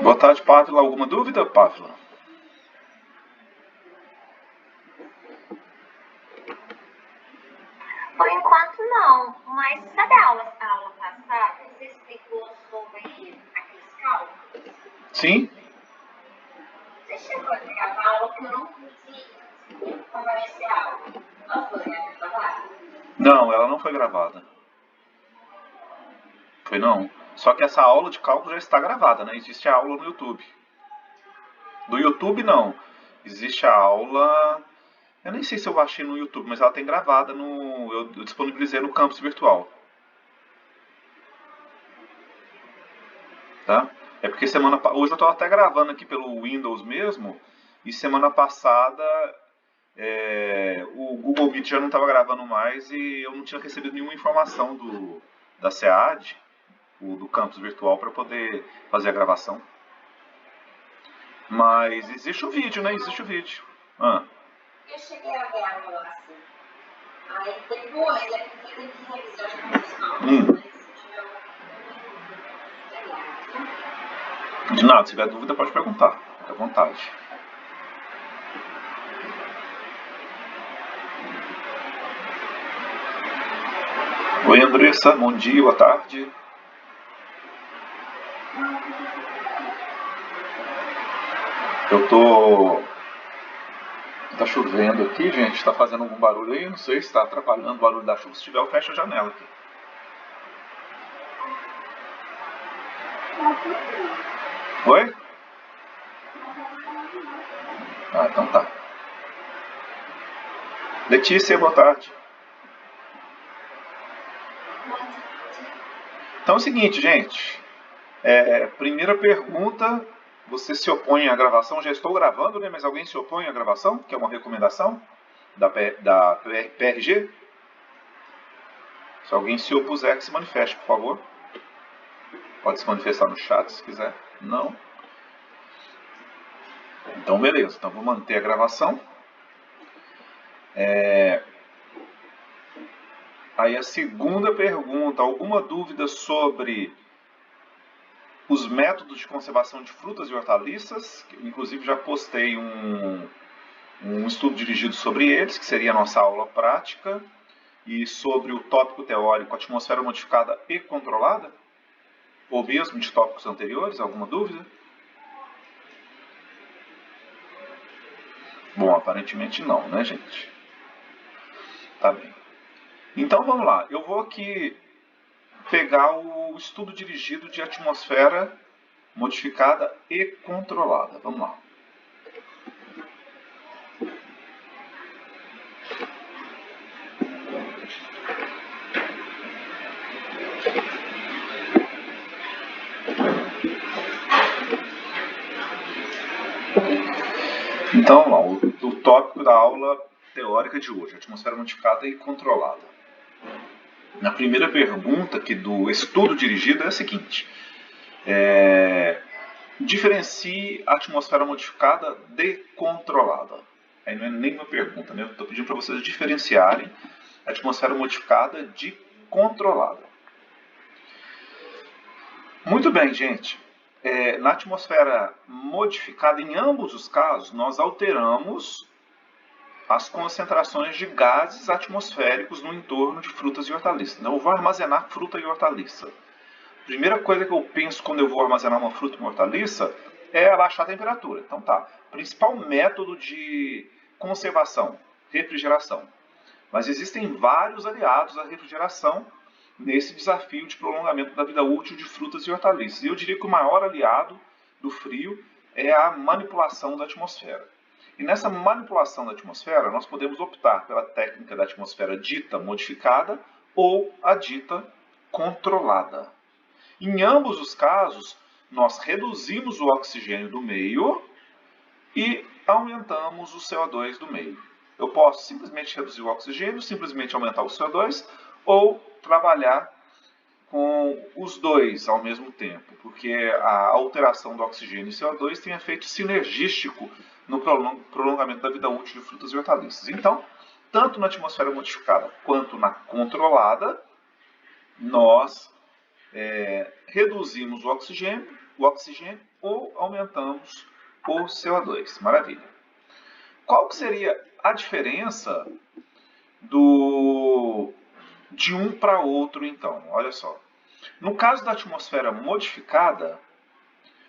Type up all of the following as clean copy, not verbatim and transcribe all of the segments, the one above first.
Boa tarde, Pávila. Alguma dúvida, Pávila? Por enquanto não, mas sabe a aula passada? Você explicou sobre aqueles cálculos? Sim. Você chegou a gravar a aula que eu não consegui como é essa aula? Ela foi gravada? Não, ela não foi gravada. Foi não. Só que essa aula de cálculo já está gravada, né? Existe a aula no YouTube. Do YouTube não. Existe a aula... Eu nem sei se eu baixei no YouTube, mas ela tem gravada no... Eu disponibilizei no campus virtual. Tá? É porque hoje eu estou até gravando aqui pelo Windows mesmo. E semana passada o Google Meet já não estava gravando mais e eu não tinha recebido nenhuma informação da SEAD, do campus virtual, para poder fazer a gravação. Mas existe o vídeo, né? Existe o vídeo. Eu cheguei a ver a aula assim. Aí depois é porque tem que revisar as condições. De nada, se tiver dúvida pode perguntar. Fique à vontade. Oi, Andressa. Bom dia, boa tarde. Tá chovendo aqui, gente. Tá fazendo algum barulho aí? Não sei se tá atrapalhando o barulho da chuva. Se tiver, eu fecho a janela aqui. Oi? Ah, então tá. Letícia, boa tarde. Então é o seguinte, gente. Primeira pergunta, você se opõe à gravação? Já estou gravando, né? Mas alguém se opõe à gravação? Que é uma recomendação da PRG? Se alguém se opuser, que se manifeste, por favor. Pode se manifestar no chat se quiser. Não? Então, beleza. Então, vou manter a gravação. Aí a segunda pergunta, alguma dúvida sobre os métodos de conservação de frutas e hortaliças? Inclusive já postei um estudo dirigido sobre eles, que seria a nossa aula prática, e sobre o tópico teórico atmosfera modificada e controlada? Ou mesmo de tópicos anteriores, alguma dúvida? Bom, aparentemente não, né, gente? Tá bem. Então vamos lá, eu vou aqui pegar o estudo dirigido de atmosfera modificada e controlada. Vamos lá. Então, vamos lá, o tópico da aula teórica de hoje, atmosfera modificada e controlada. Na primeira pergunta aqui do estudo dirigido é a seguinte: diferencie a atmosfera modificada de controlada. Aí não é nenhuma pergunta, né? Eu estou pedindo para vocês diferenciarem a atmosfera modificada de controlada. Muito bem, gente. Na atmosfera modificada, em ambos os casos, nós alteramos as concentrações de gases atmosféricos no entorno de frutas e hortaliças. Então, eu vou armazenar fruta e hortaliça. Primeira coisa que eu penso quando eu vou armazenar uma fruta e uma hortaliça é abaixar a temperatura. Então tá, principal método de conservação, refrigeração. Mas existem vários aliados à refrigeração nesse desafio de prolongamento da vida útil de frutas e hortaliças. E eu diria que o maior aliado do frio é a manipulação da atmosfera. E nessa manipulação da atmosfera, nós podemos optar pela técnica da atmosfera dita modificada ou a dita controlada. Em ambos os casos, nós reduzimos o oxigênio do meio e aumentamos o CO2 do meio. Eu posso simplesmente reduzir o oxigênio, simplesmente aumentar o CO2, ou trabalhar com os dois ao mesmo tempo, porque a alteração do oxigênio e CO2 tem efeito sinergístico no prolongamento da vida útil de frutas e hortaliças. Então, tanto na atmosfera modificada quanto na controlada, nós reduzimos o oxigênio ou aumentamos o CO2. Maravilha. Qual que seria a diferença de um para outro, então? Olha só. No caso da atmosfera modificada,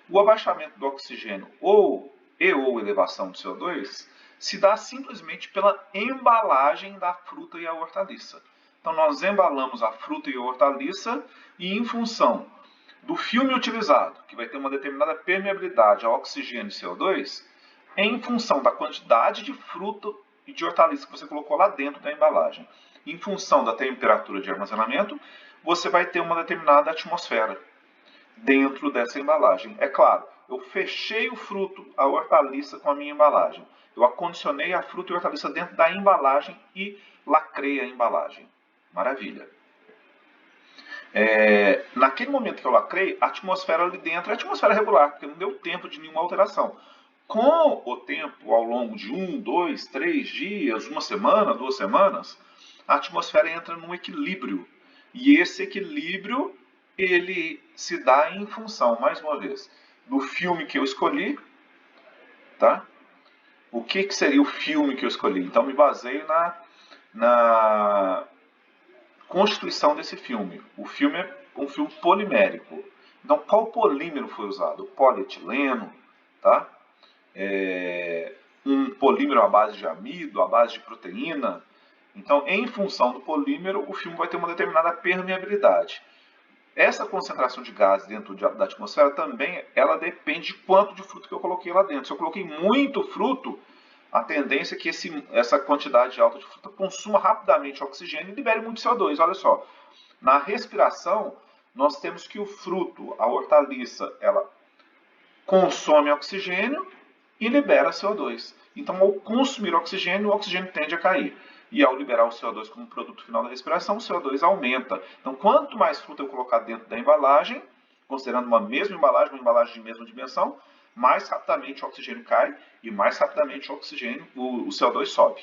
o abaixamento do oxigênio ou elevação do CO2 se dá simplesmente pela embalagem da fruta e a hortaliça. Então, nós embalamos a fruta e a hortaliça e, em função do filme utilizado, que vai ter uma determinada permeabilidade a oxigênio e CO2, em função da quantidade de fruta e de hortaliça que você colocou lá dentro da embalagem, em função da temperatura de armazenamento, você vai ter uma determinada atmosfera dentro dessa embalagem. É claro, eu fechei o fruto, a hortaliça com a minha embalagem. Eu acondicionei a fruta e a hortaliça dentro da embalagem e lacrei a embalagem. Maravilha. Naquele momento que eu lacrei, a atmosfera ali dentro é a atmosfera regular, porque não deu tempo de nenhuma alteração. Com o tempo, ao longo de 1, 2, 3 dias, uma semana, 2 semanas, a atmosfera entra num equilíbrio. E esse equilíbrio, ele se dá em função, mais uma vez, do filme que eu escolhi, tá? O que seria o filme que eu escolhi? Então, me baseio na constituição desse filme. O filme é um filme polimérico. Então, qual polímero foi usado? O polietileno, tá? Um polímero à base de amido, à base de proteína. Então, em função do polímero, o filme vai ter uma determinada permeabilidade. Essa concentração de gases dentro da atmosfera também, ela depende de quanto de fruto que eu coloquei lá dentro. Se eu coloquei muito fruto, a tendência é que essa quantidade alta de fruta consuma rapidamente oxigênio e libere muito CO2. Olha só, na respiração, nós temos que o fruto, a hortaliça, ela consome oxigênio e libera CO2. Então, ao consumir oxigênio, o oxigênio tende a cair. E ao liberar o CO2 como produto final da respiração, o CO2 aumenta. Então, quanto mais fruta eu colocar dentro da embalagem, considerando uma mesma embalagem, uma embalagem de mesma dimensão, mais rapidamente o oxigênio cai e mais rapidamente o CO2 sobe.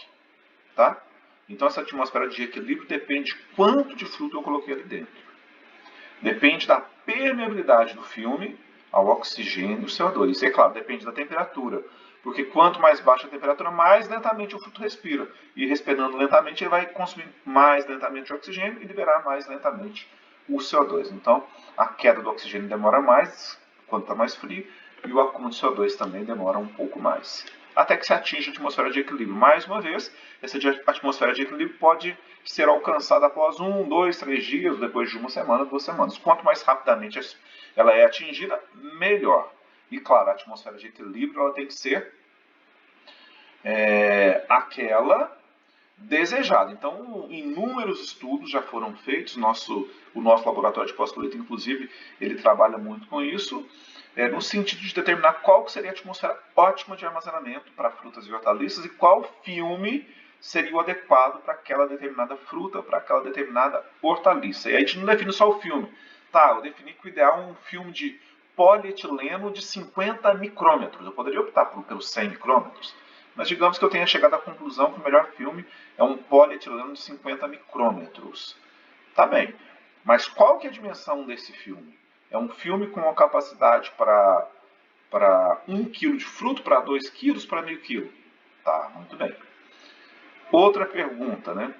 Tá? Então, essa atmosfera de equilíbrio depende de quanto de fruta eu coloquei ali dentro. Depende da permeabilidade do filme ao oxigênio e o CO2. E, é claro, depende da temperatura. Porque quanto mais baixa a temperatura, mais lentamente o fruto respira. E respirando lentamente, ele vai consumir mais lentamente o oxigênio e liberar mais lentamente o CO2. Então, a queda do oxigênio demora mais quando está mais frio e o acúmulo de CO2 também demora um pouco mais. Até que se atinja a atmosfera de equilíbrio. Mais uma vez, essa atmosfera de equilíbrio pode ser alcançada após 1, 2, 3 dias, depois de uma semana, 2 semanas. Quanto mais rapidamente ela é atingida, melhor. E claro, a atmosfera de equilíbrio ela tem que ser aquela desejada. Então, inúmeros estudos já foram feitos. O nosso laboratório de pós-colheita, inclusive, ele trabalha muito com isso, no sentido de determinar qual seria a atmosfera ótima de armazenamento para frutas e hortaliças e qual filme seria o adequado para aquela determinada fruta, para aquela determinada hortaliça. E aí a gente não define só o filme. Tá, eu defini que o ideal é um filme de polietileno de 50 micrômetros. Eu poderia optar pelos 100 micrômetros, mas digamos que eu tenha chegado à conclusão que o melhor filme é um polietileno de 50 micrômetros. Tá bem, mas qual que é a dimensão desse filme? É um filme com uma capacidade para 1 kg de fruto, para 2 kg, para meio quilo? Tá, muito bem. Outra pergunta, né?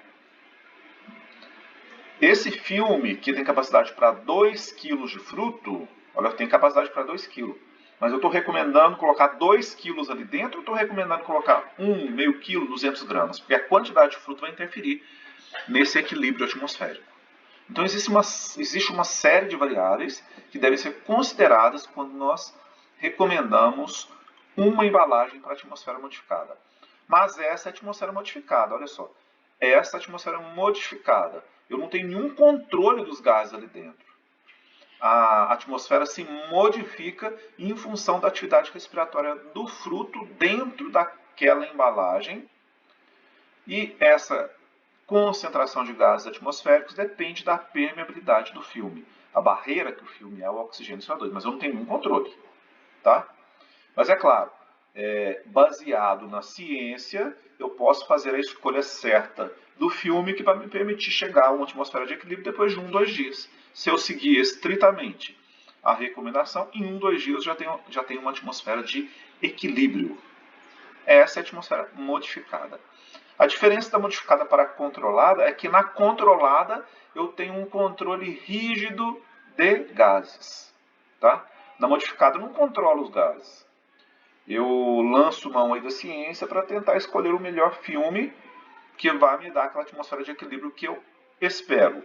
Esse filme que tem capacidade para 2 kg de fruto, olha, tem capacidade para 2 kg. Mas eu estou recomendando colocar 2 kg ali dentro ou estou recomendando colocar meio quilo, 200 gramas? Porque a quantidade de fruto vai interferir nesse equilíbrio atmosférico. Então existe uma série de variáveis que devem ser consideradas quando nós recomendamos uma embalagem para a atmosfera modificada. Mas essa é a atmosfera modificada, olha só. Essa atmosfera modificada, eu não tenho nenhum controle dos gases ali dentro. A atmosfera se modifica em função da atividade respiratória do fruto dentro daquela embalagem. E essa concentração de gases atmosféricos depende da permeabilidade do filme. A barreira que o filme é o oxigênio e CO2, mas eu não tenho nenhum controle. Tá? Mas é claro, baseado na ciência, eu posso fazer a escolha certa do filme que vai me permitir chegar a uma atmosfera de equilíbrio depois de 1, 2 dias. Se eu seguir estritamente a recomendação, em 1, 2 dias já tenho uma atmosfera de equilíbrio. Essa é a atmosfera modificada. A diferença da modificada para a controlada é que na controlada eu tenho um controle rígido de gases. Tá? Na modificada eu não controlo os gases. Eu lanço mão aí da ciência para tentar escolher o melhor filme que vai me dar aquela atmosfera de equilíbrio que eu espero.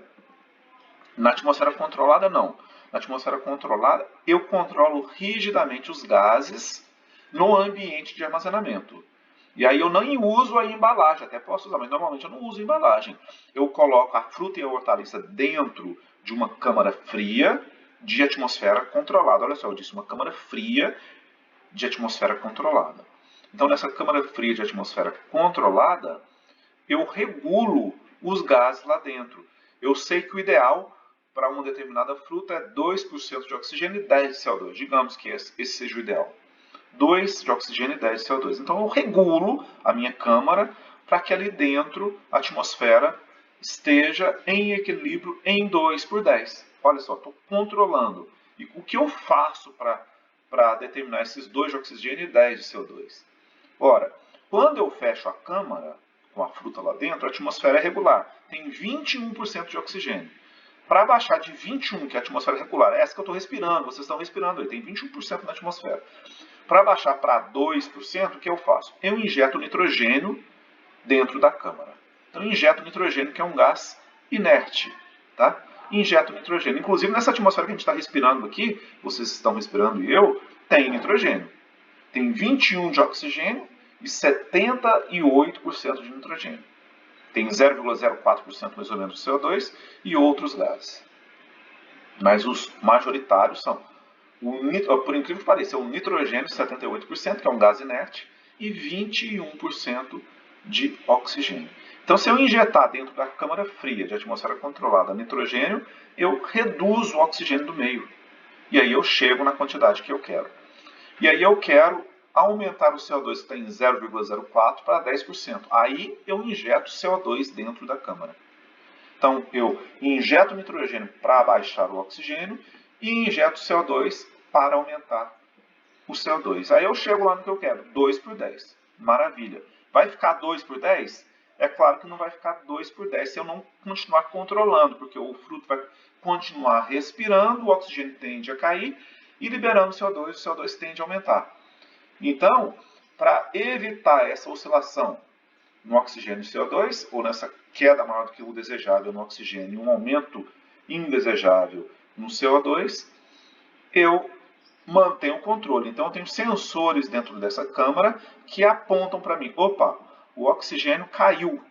Na atmosfera controlada, não. Na atmosfera controlada, eu controlo rigidamente os gases no ambiente de armazenamento. E aí eu nem uso a embalagem, até posso usar, mas normalmente eu não uso embalagem. Eu coloco a fruta e a hortaliça dentro de uma câmara fria de atmosfera controlada. Olha só, eu disse uma câmara fria de atmosfera controlada. Então, nessa câmara fria de atmosfera controlada, eu regulo os gases lá dentro. Eu sei que o ideal para uma determinada fruta é 2% de oxigênio e 10 de CO2. Digamos que esse seja o ideal. 2 de oxigênio e 10 de CO2. Então eu regulo a minha câmara para que ali dentro a atmosfera esteja em equilíbrio em 2 por 10. Olha só, estou controlando. E o que eu faço para determinar esses 2 de oxigênio e 10 de CO2? Ora, quando eu fecho a câmara com a fruta lá dentro, a atmosfera é regular. Tem 21% de oxigênio. Para baixar de 21, que é a atmosfera regular, essa que eu estou respirando, vocês estão respirando aí, tem 21% na atmosfera. Para baixar para 2%, o que eu faço? Eu injeto nitrogênio dentro da câmara. Então, eu injeto nitrogênio, que é um gás inerte. Tá? Injeto nitrogênio. Inclusive, nessa atmosfera que a gente está respirando aqui, vocês estão respirando e eu, tem nitrogênio. Tem 21 de oxigênio e 78% de nitrogênio. Tem 0,04% mais ou menos de CO2 e outros gases. Mas os majoritários são, por incrível que pareça, o nitrogênio, 78%, que é um gás inerte, e 21% de oxigênio. Então, se eu injetar dentro da câmara fria de atmosfera controlada nitrogênio, eu reduzo o oxigênio do meio. E aí eu chego na quantidade que eu quero. E aí eu quero aumentar o CO2 que está em 0,04 para 10%. Aí eu injeto CO2 dentro da câmara. Então eu injeto nitrogênio para baixar o oxigênio e injeto CO2 para aumentar o CO2. Aí eu chego lá no que eu quero, 2 por 10. Maravilha. Vai ficar 2 por 10? É claro que não vai ficar 2 por 10 se eu não continuar controlando, porque o fruto vai continuar respirando, o oxigênio tende a cair e liberando CO2, o CO2 tende a aumentar. Então, para evitar essa oscilação no oxigênio e CO2, ou nessa queda maior do que o desejável no oxigênio e um aumento indesejável no CO2, eu mantenho o controle. Então, eu tenho sensores dentro dessa câmara que apontam para mim, opa, o oxigênio caiu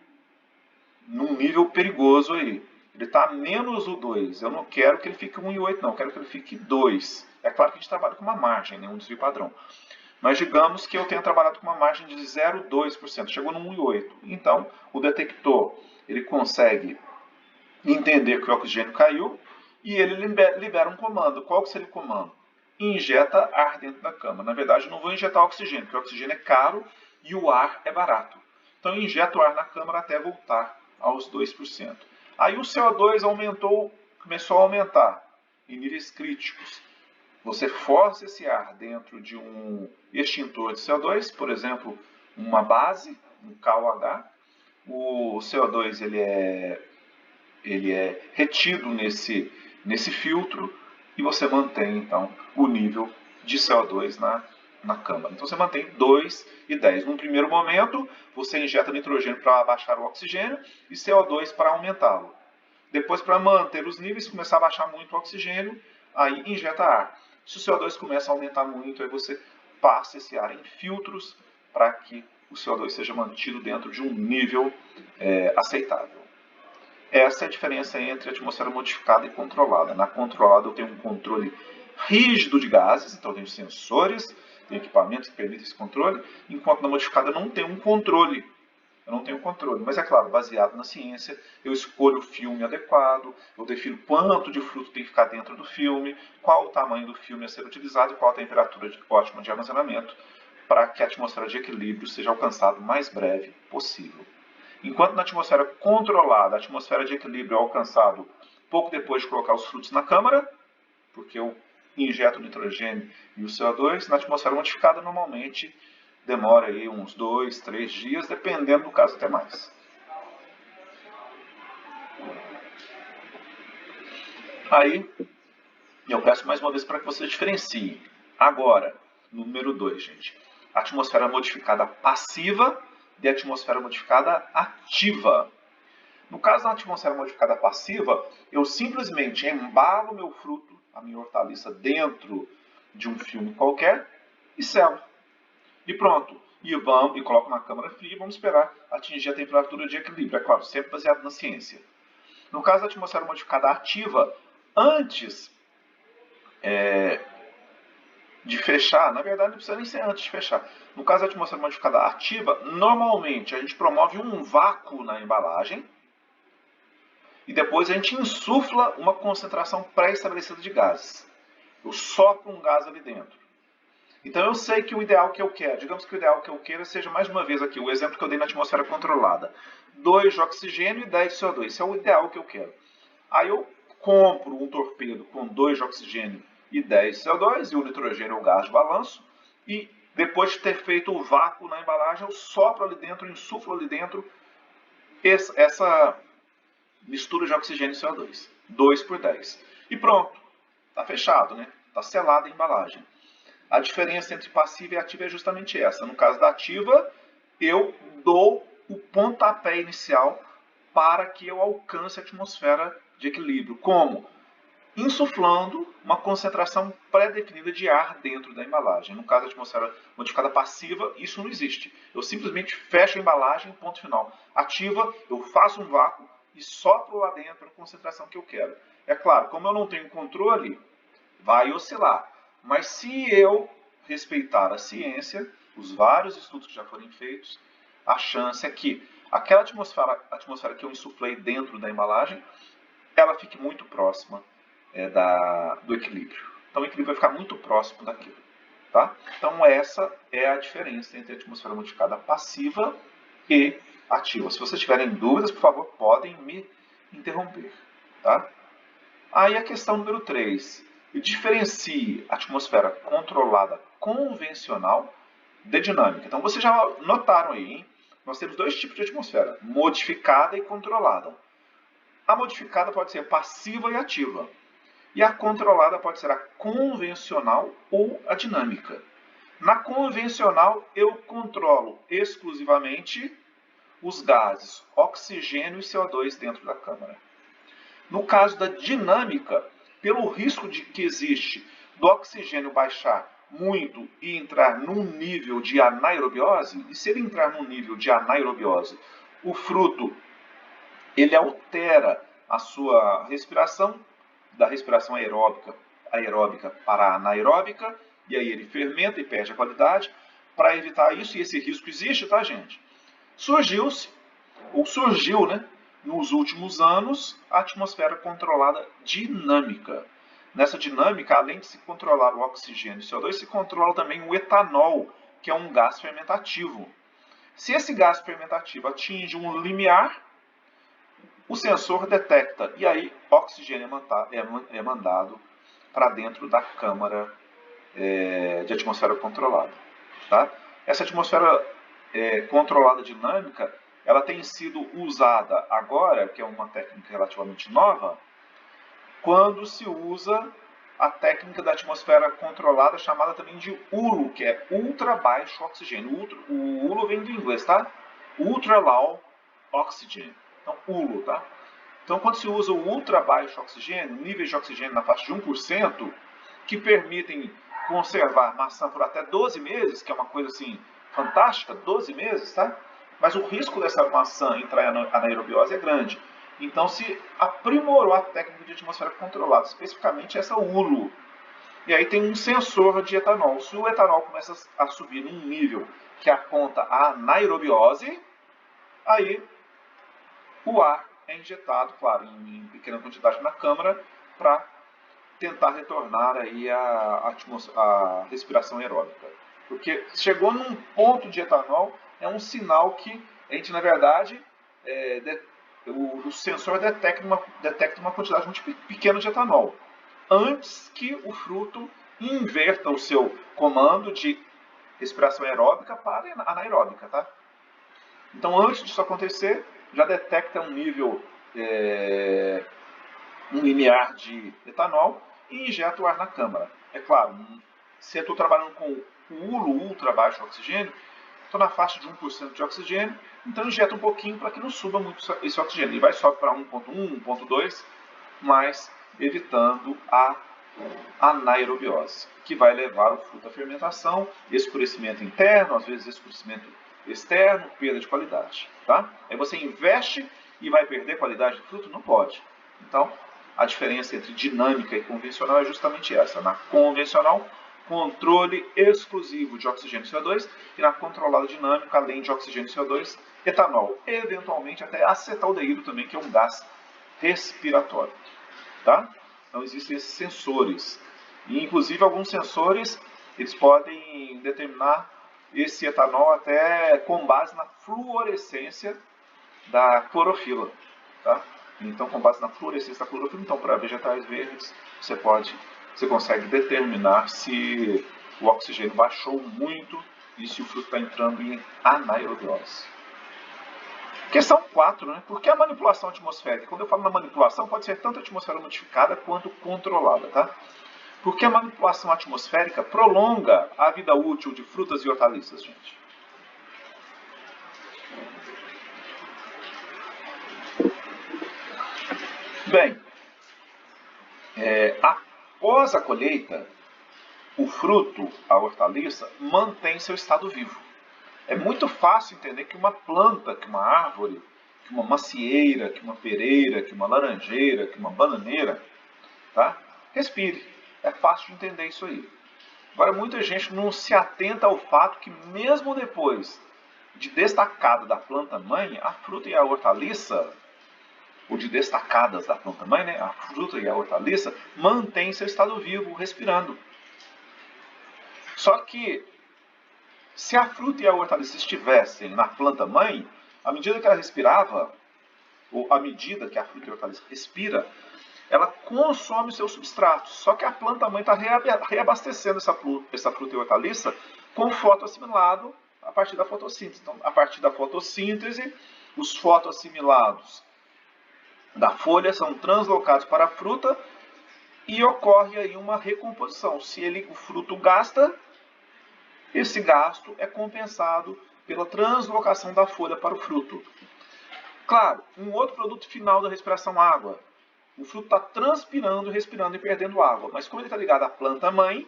num nível perigoso aí. Ele está menos o 2. Eu não quero que ele fique 1,8, não. Eu quero que ele fique 2. É claro que a gente trabalha com uma margem, um desvio padrão. Mas digamos que eu tenha trabalhado com uma margem de 0,2%, chegou no 1,8%. Então, o detector ele consegue entender que o oxigênio caiu e ele libera um comando. Qual que seria o comando? Injeta ar dentro da câmara. Na verdade, eu não vou injetar oxigênio, porque o oxigênio é caro e o ar é barato. Então, eu injeto o ar na câmara até voltar aos 2%. Aí o CO2 começou a aumentar em níveis críticos. Você força esse ar dentro de um extintor de CO2, por exemplo, uma base, um KOH. O CO2 ele é retido nesse filtro e você mantém, então, o nível de CO2 na câmara. Então, você mantém 2 e 10. Num primeiro momento, você injeta nitrogênio para abaixar o oxigênio e CO2 para aumentá-lo. Depois, para manter os níveis, começar a baixar muito o oxigênio, aí injeta ar. Se o CO2 começa a aumentar muito, aí você passa esse ar em filtros para que o CO2 seja mantido dentro de um nível aceitável. Essa é a diferença entre a atmosfera modificada e controlada. Na controlada eu tenho um controle rígido de gases, então eu tenho sensores, tenho equipamentos que permitem esse controle, enquanto na modificada eu não tenho um controle. Eu não tenho controle, mas é claro, baseado na ciência, eu escolho o filme adequado, eu defino quanto de fruto tem que ficar dentro do filme, qual o tamanho do filme a ser utilizado e qual a temperatura ótima de armazenamento, para que a atmosfera de equilíbrio seja alcançada o mais breve possível. Enquanto na atmosfera controlada, a atmosfera de equilíbrio é alcançado pouco depois de colocar os frutos na câmara, porque eu injeto o nitrogênio e o CO2. Na atmosfera modificada, normalmente demora aí uns 2, 3 dias, dependendo do caso até mais. Aí, eu peço mais uma vez para que você diferencie. Agora, número 2, gente. Atmosfera modificada passiva e atmosfera modificada ativa. No caso da atmosfera modificada passiva, eu simplesmente embalo meu fruto, a minha hortaliça, dentro de um filme qualquer e selo. E pronto. E coloco na câmara fria e vamos esperar atingir a temperatura de equilíbrio. É claro, sempre baseado na ciência. No caso da atmosfera modificada ativa, antes de fechar, na verdade não precisa nem ser antes de fechar. No caso da atmosfera modificada ativa, normalmente a gente promove um vácuo na embalagem e depois a gente insufla uma concentração pré-estabelecida de gases. Eu sopro um gás ali dentro. Então eu sei que o ideal que eu quero, digamos que o ideal que eu queira seja, mais uma vez aqui, o exemplo que eu dei na atmosfera controlada. 2 de oxigênio e 10 de CO2. Esse é o ideal que eu quero. Aí eu compro um torpedo com 2 de oxigênio e 10 de CO2, e o nitrogênio é o gás de balanço, e depois de ter feito o vácuo na embalagem, eu sopro ali dentro, insuflo ali dentro essa mistura de oxigênio e CO2. 2 por 10. E pronto. Está fechado, né? Está selada a embalagem. A diferença entre passiva e ativa é justamente essa. No caso da ativa, eu dou o pontapé inicial para que eu alcance a atmosfera de equilíbrio. Como? Insuflando uma concentração pré-definida de ar dentro da embalagem. No caso da atmosfera modificada passiva, isso não existe. Eu simplesmente fecho a embalagem, ponto final. Ativa, eu faço um vácuo e sopro lá dentro a concentração que eu quero. É claro, como eu não tenho controle, vai oscilar. Mas se eu respeitar a ciência, os vários estudos que já foram feitos, a chance é que aquela atmosfera que eu insuflei dentro da embalagem, ela fique muito próxima do equilíbrio. Então o equilíbrio vai ficar muito próximo daquilo. Tá? Então essa é a diferença entre a atmosfera modificada passiva e ativa. Se vocês tiverem dúvidas, por favor, podem me interromper. Tá? Aí a questão número 3. Diferencie a atmosfera controlada convencional de dinâmica. Então vocês já notaram aí, hein? Nós temos 2 tipos de atmosfera, modificada e controlada. A modificada pode ser passiva e ativa. E a controlada pode ser a convencional ou a dinâmica. Na convencional, eu controlo exclusivamente os gases oxigênio e CO2 dentro da câmara. No caso da dinâmica, pelo risco de que existe do oxigênio baixar muito e entrar num nível de anaerobiose, e se ele entrar num nível de anaerobiose, o fruto ele altera a sua respiração, da respiração aeróbica para a anaeróbica, e aí ele fermenta e perde a qualidade. Para evitar isso, e esse risco existe, tá, gente? Surgiu, né, nos últimos anos, a atmosfera controlada dinâmica. Nessa dinâmica, além de se controlar o oxigênio e o CO2, se controla também o etanol, que é um gás fermentativo. Se esse gás fermentativo atinge um limiar, o sensor detecta, e aí oxigênio é mandado para dentro da câmara de atmosfera controlada. Tá? Essa atmosfera controlada dinâmica, ela tem sido usada agora, que é uma técnica relativamente nova, quando se usa a técnica da atmosfera controlada, chamada também de ULO, que é ultra baixo oxigênio. O ULO vem do inglês, tá? Ultra Low Oxygen. Então, ULO, tá? Então, quando se usa o ultra baixo oxigênio, níveis de oxigênio na faixa de 1%, que permitem conservar maçã por até 12 meses, que é uma coisa assim fantástica, 12 meses, tá? Mas o risco dessa maçã entrar em anaerobiose é grande. Então se aprimorou a técnica de atmosfera controlada, especificamente essa ULO. E aí tem um sensor de etanol. Se o etanol começa a subir num nível que aponta a anaerobiose, aí o ar é injetado, claro, em pequena quantidade na câmara, para tentar retornar aí a respiração aeróbica. Porque chegou num ponto de etanol, é um sinal que a gente, na verdade, o sensor detecta uma quantidade muito pequena de etanol, antes que o fruto inverta o seu comando de respiração aeróbica para anaeróbica, tá? Então, antes disso acontecer, já detecta um nível, um limiar de etanol e injeta o ar na câmara. É claro, se eu estou trabalhando com o ultra baixo oxigênio, estou na faixa de 1% de oxigênio, então injeta um pouquinho para que não suba muito esse oxigênio. Ele vai sobe para 1.1, 1.2, mas evitando a anaerobiose, que vai levar o fruto à fermentação, escurecimento interno, às vezes escurecimento externo, perda de qualidade. Tá? Aí você investe e vai perder qualidade do fruto? Não pode. Então, a diferença entre dinâmica e convencional é justamente essa. Na convencional, controle exclusivo de oxigênio e CO2, e na controlada dinâmica, além de oxigênio e CO2, etanol, eventualmente até acetaldeído também, que é um gás respiratório. Tá? Então existem esses sensores. E, inclusive, alguns sensores eles podem determinar esse etanol até com base na fluorescência da clorofila. Tá? Então, com base na fluorescência da clorofila, então, para vegetais verdes, você consegue determinar se o oxigênio baixou muito e se o fruto está entrando em anaerobiose. Questão 4, né? Por que a manipulação atmosférica? Quando eu falo na manipulação, pode ser tanto a atmosfera modificada quanto controlada, tá? Porque a manipulação atmosférica prolonga a vida útil de frutas e hortaliças, gente. Bem, após a colheita, o fruto, a hortaliça, mantém seu estado vivo. É muito fácil entender que uma planta, que uma árvore, que uma macieira, que uma pereira, que uma laranjeira, que uma bananeira, tá? Respire. É fácil de entender isso aí. Agora, muita gente não se atenta ao fato que mesmo depois de destacada da planta-mãe, a fruta e a hortaliça, ou de destacadas da planta-mãe, né? A fruta e a hortaliça mantêm seu estado vivo, respirando. Só que, se a fruta e a hortaliça estivessem na planta-mãe, à medida que ela respirava, ou à medida que a fruta e a hortaliça respira, ela consome os seus substratos. Só que a planta-mãe está reabastecendo essa fruta e hortaliça com fotoassimilado a partir da fotossíntese. Então, a partir da fotossíntese, os fotoassimilados da folha são translocados para a fruta e ocorre aí uma recomposição. Se o fruto gasta, esse gasto é compensado pela translocação da folha para o fruto. Claro, um outro produto final da respiração, água. O fruto está transpirando, respirando e perdendo água. Mas como ele está ligado à planta-mãe,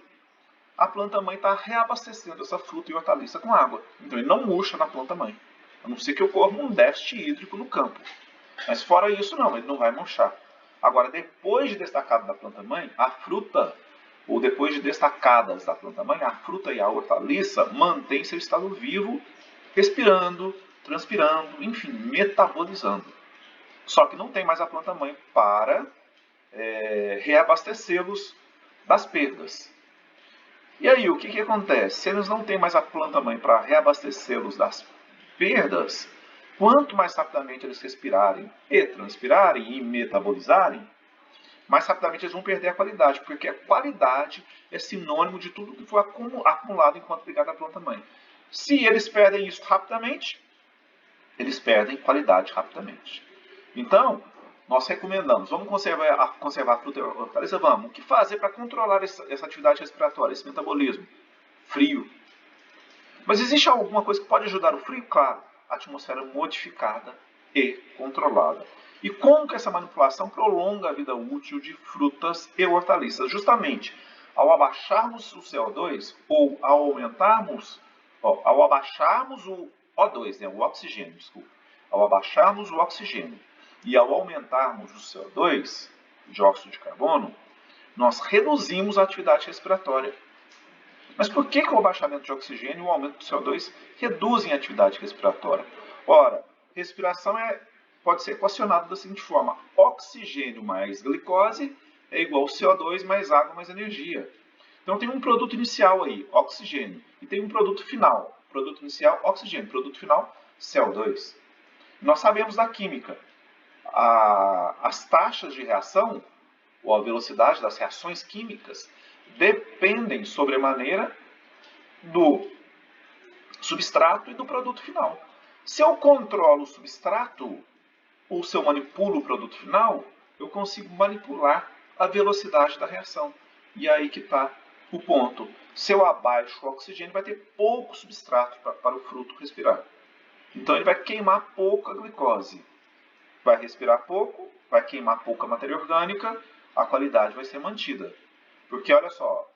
a planta-mãe está reabastecendo essa fruta e hortaliça com água. Então ele não murcha na planta-mãe. A não ser que ocorra um déficit hídrico no campo. Mas fora isso, não, ele não vai murchar. Agora, depois de destacado da planta-mãe, a fruta, ou depois de destacadas da planta-mãe, a fruta e a hortaliça mantêm seu estado vivo, respirando, transpirando, enfim, metabolizando. Só que não tem mais a planta-mãe para reabastecê-los das perdas. E aí, o que acontece? Se eles não têm mais a planta-mãe para reabastecê-los das perdas, quanto mais rapidamente eles respirarem e transpirarem e metabolizarem, mais rapidamente eles vão perder a qualidade, porque a qualidade é sinônimo de tudo que foi acumulado enquanto ligado à planta-mãe. Se eles perdem isso rapidamente, eles perdem qualidade rapidamente. Então, nós recomendamos, vamos conservar a fruta e a hortaliça? Vamos. O que fazer para controlar essa atividade respiratória, esse metabolismo? Frio. Mas existe alguma coisa que pode ajudar o frio? Claro, a atmosfera modificada e controlada. E como que essa manipulação prolonga a vida útil de frutas e hortaliças? Justamente, ao abaixarmos o CO2 ou ao abaixarmos o O2, né, o oxigênio, desculpa. Ao abaixarmos o oxigênio e ao aumentarmos o CO2, dióxido de carbono, nós reduzimos a atividade respiratória. Mas por que o abaixamento de oxigênio e o aumento do CO2 reduzem a atividade respiratória? Ora, respiração pode ser equacionada da seguinte forma: oxigênio mais glicose é igual a CO2 mais água mais energia. Então tem um produto inicial aí, oxigênio, e tem um produto final. Produto inicial, oxigênio. Produto final, CO2. Nós sabemos da química. As taxas de reação, ou a velocidade das reações químicas, dependem sobremaneira do substrato e do produto final. Se eu controlo o substrato, ou se eu manipulo o produto final, eu consigo manipular a velocidade da reação. E aí que está o ponto. Se eu abaixo o oxigênio, vai ter pouco substrato para o fruto respirar. Então ele vai queimar pouco a glicose. Vai respirar pouco, vai queimar pouca matéria orgânica, a qualidade vai ser mantida. Porque olha só,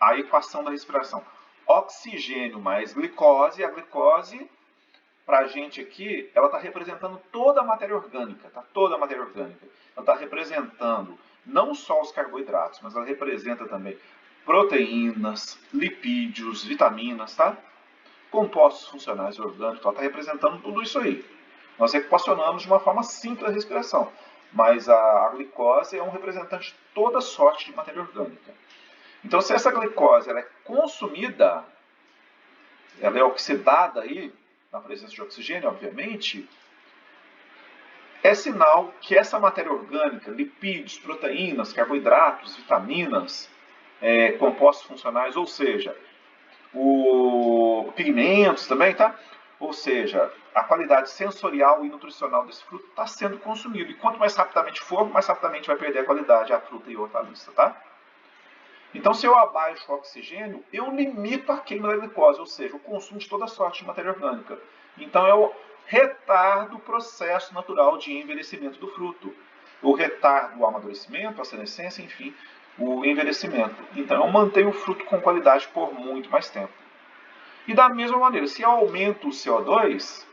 a equação da respiração. Oxigênio mais glicose, a glicose, para a gente aqui, ela está representando toda a matéria orgânica, tá? Toda a matéria orgânica. Ela está representando não só os carboidratos, mas ela representa também proteínas, lipídios, vitaminas, tá? Compostos funcionais e orgânicos, ela está representando tudo isso aí. Nós equacionamos de uma forma simples a respiração, mas a glicose é um representante de toda sorte de matéria orgânica. Então, se essa glicose ela é consumida, ela é oxidada aí, na presença de oxigênio, obviamente, é sinal que essa matéria orgânica, lipídios, proteínas, carboidratos, vitaminas, compostos funcionais, ou seja, pigmentos também, tá? Ou seja, a qualidade sensorial e nutricional desse fruto está sendo consumido. E quanto mais rapidamente for, mais rapidamente vai perder a qualidade a fruta e a hortaliça, tá? Então, se eu abaixo o oxigênio, eu limito a queima da glicose, ou seja, o consumo de toda sorte de matéria orgânica. Então, eu retardo o processo natural de envelhecimento do fruto. Eu retardo o amadurecimento, a senescência, enfim, o envelhecimento. Então, eu mantenho o fruto com qualidade por muito mais tempo. E da mesma maneira, se eu aumento o CO2,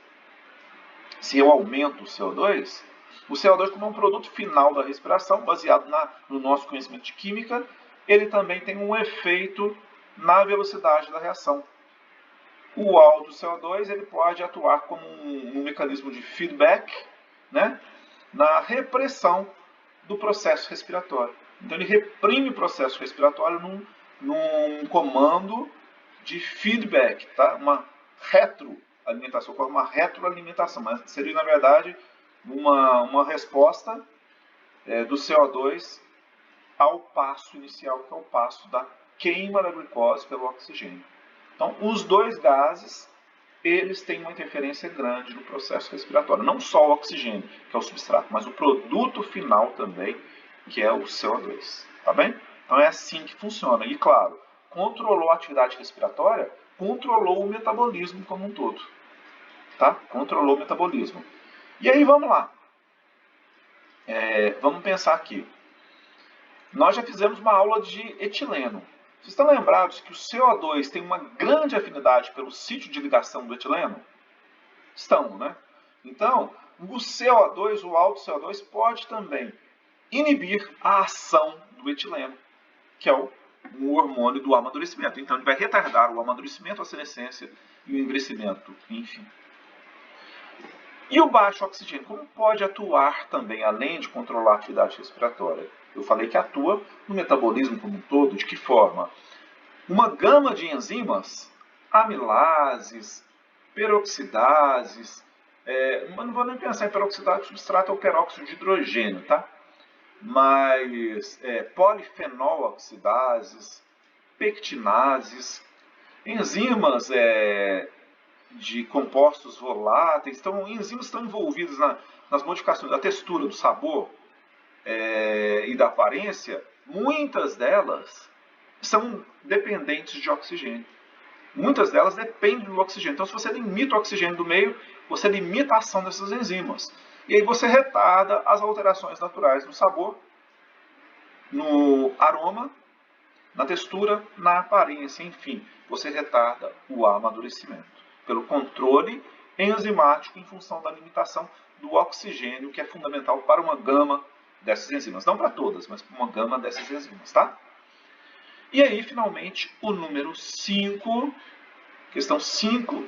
o CO2 como um produto final da respiração, baseado no nosso conhecimento de química, ele também tem um efeito na velocidade da reação. O alto CO2 ele pode atuar como um mecanismo de feedback, né, na repressão do processo respiratório. Então ele reprime o processo respiratório num comando de feedback, tá? Uma retroalimentação, mas seria na verdade uma resposta do CO2 ao passo inicial, que é o passo da queima da glicose pelo oxigênio. Então, os dois gases, eles têm uma interferência grande no processo respiratório. Não só o oxigênio, que é o substrato, mas o produto final também, que é o CO2. Tá bem? Então, é assim que funciona. E, claro, controlou a atividade respiratória, controlou o metabolismo como um todo. Tá? Controlou o metabolismo. E aí, vamos lá. Vamos pensar aqui. Nós já fizemos uma aula de etileno. Vocês estão lembrados que o CO2 tem uma grande afinidade pelo sítio de ligação do etileno? Estão, né? Então, o CO2, o alto CO2, pode também inibir a ação do etileno, que é o hormônio do amadurecimento. Então, ele vai retardar o amadurecimento, a senescência e o envelhecimento, enfim. E o baixo oxigênio, como pode atuar também, além de controlar a atividade respiratória? Eu falei que atua no metabolismo como um todo. De que forma? Uma gama de enzimas, amilases, peroxidases, não vou nem pensar em peroxidase, substrato é o peróxido de hidrogênio, tá? Mas polifenol-oxidases, pectinases, enzimas de compostos voláteis, então enzimas estão envolvidas nas modificações da textura, do sabor e da aparência. Muitas delas são dependentes de oxigênio. Muitas delas dependem do oxigênio. Então, se você limita o oxigênio do meio, você limita a ação dessas enzimas. E aí você retarda as alterações naturais no sabor, no aroma, na textura, na aparência, enfim. Você retarda o amadurecimento pelo controle enzimático em função da limitação do oxigênio, que é fundamental para uma gama dessas enzimas. Não para todas, mas para uma gama dessas enzimas, tá? E aí, finalmente, o número 5, questão 5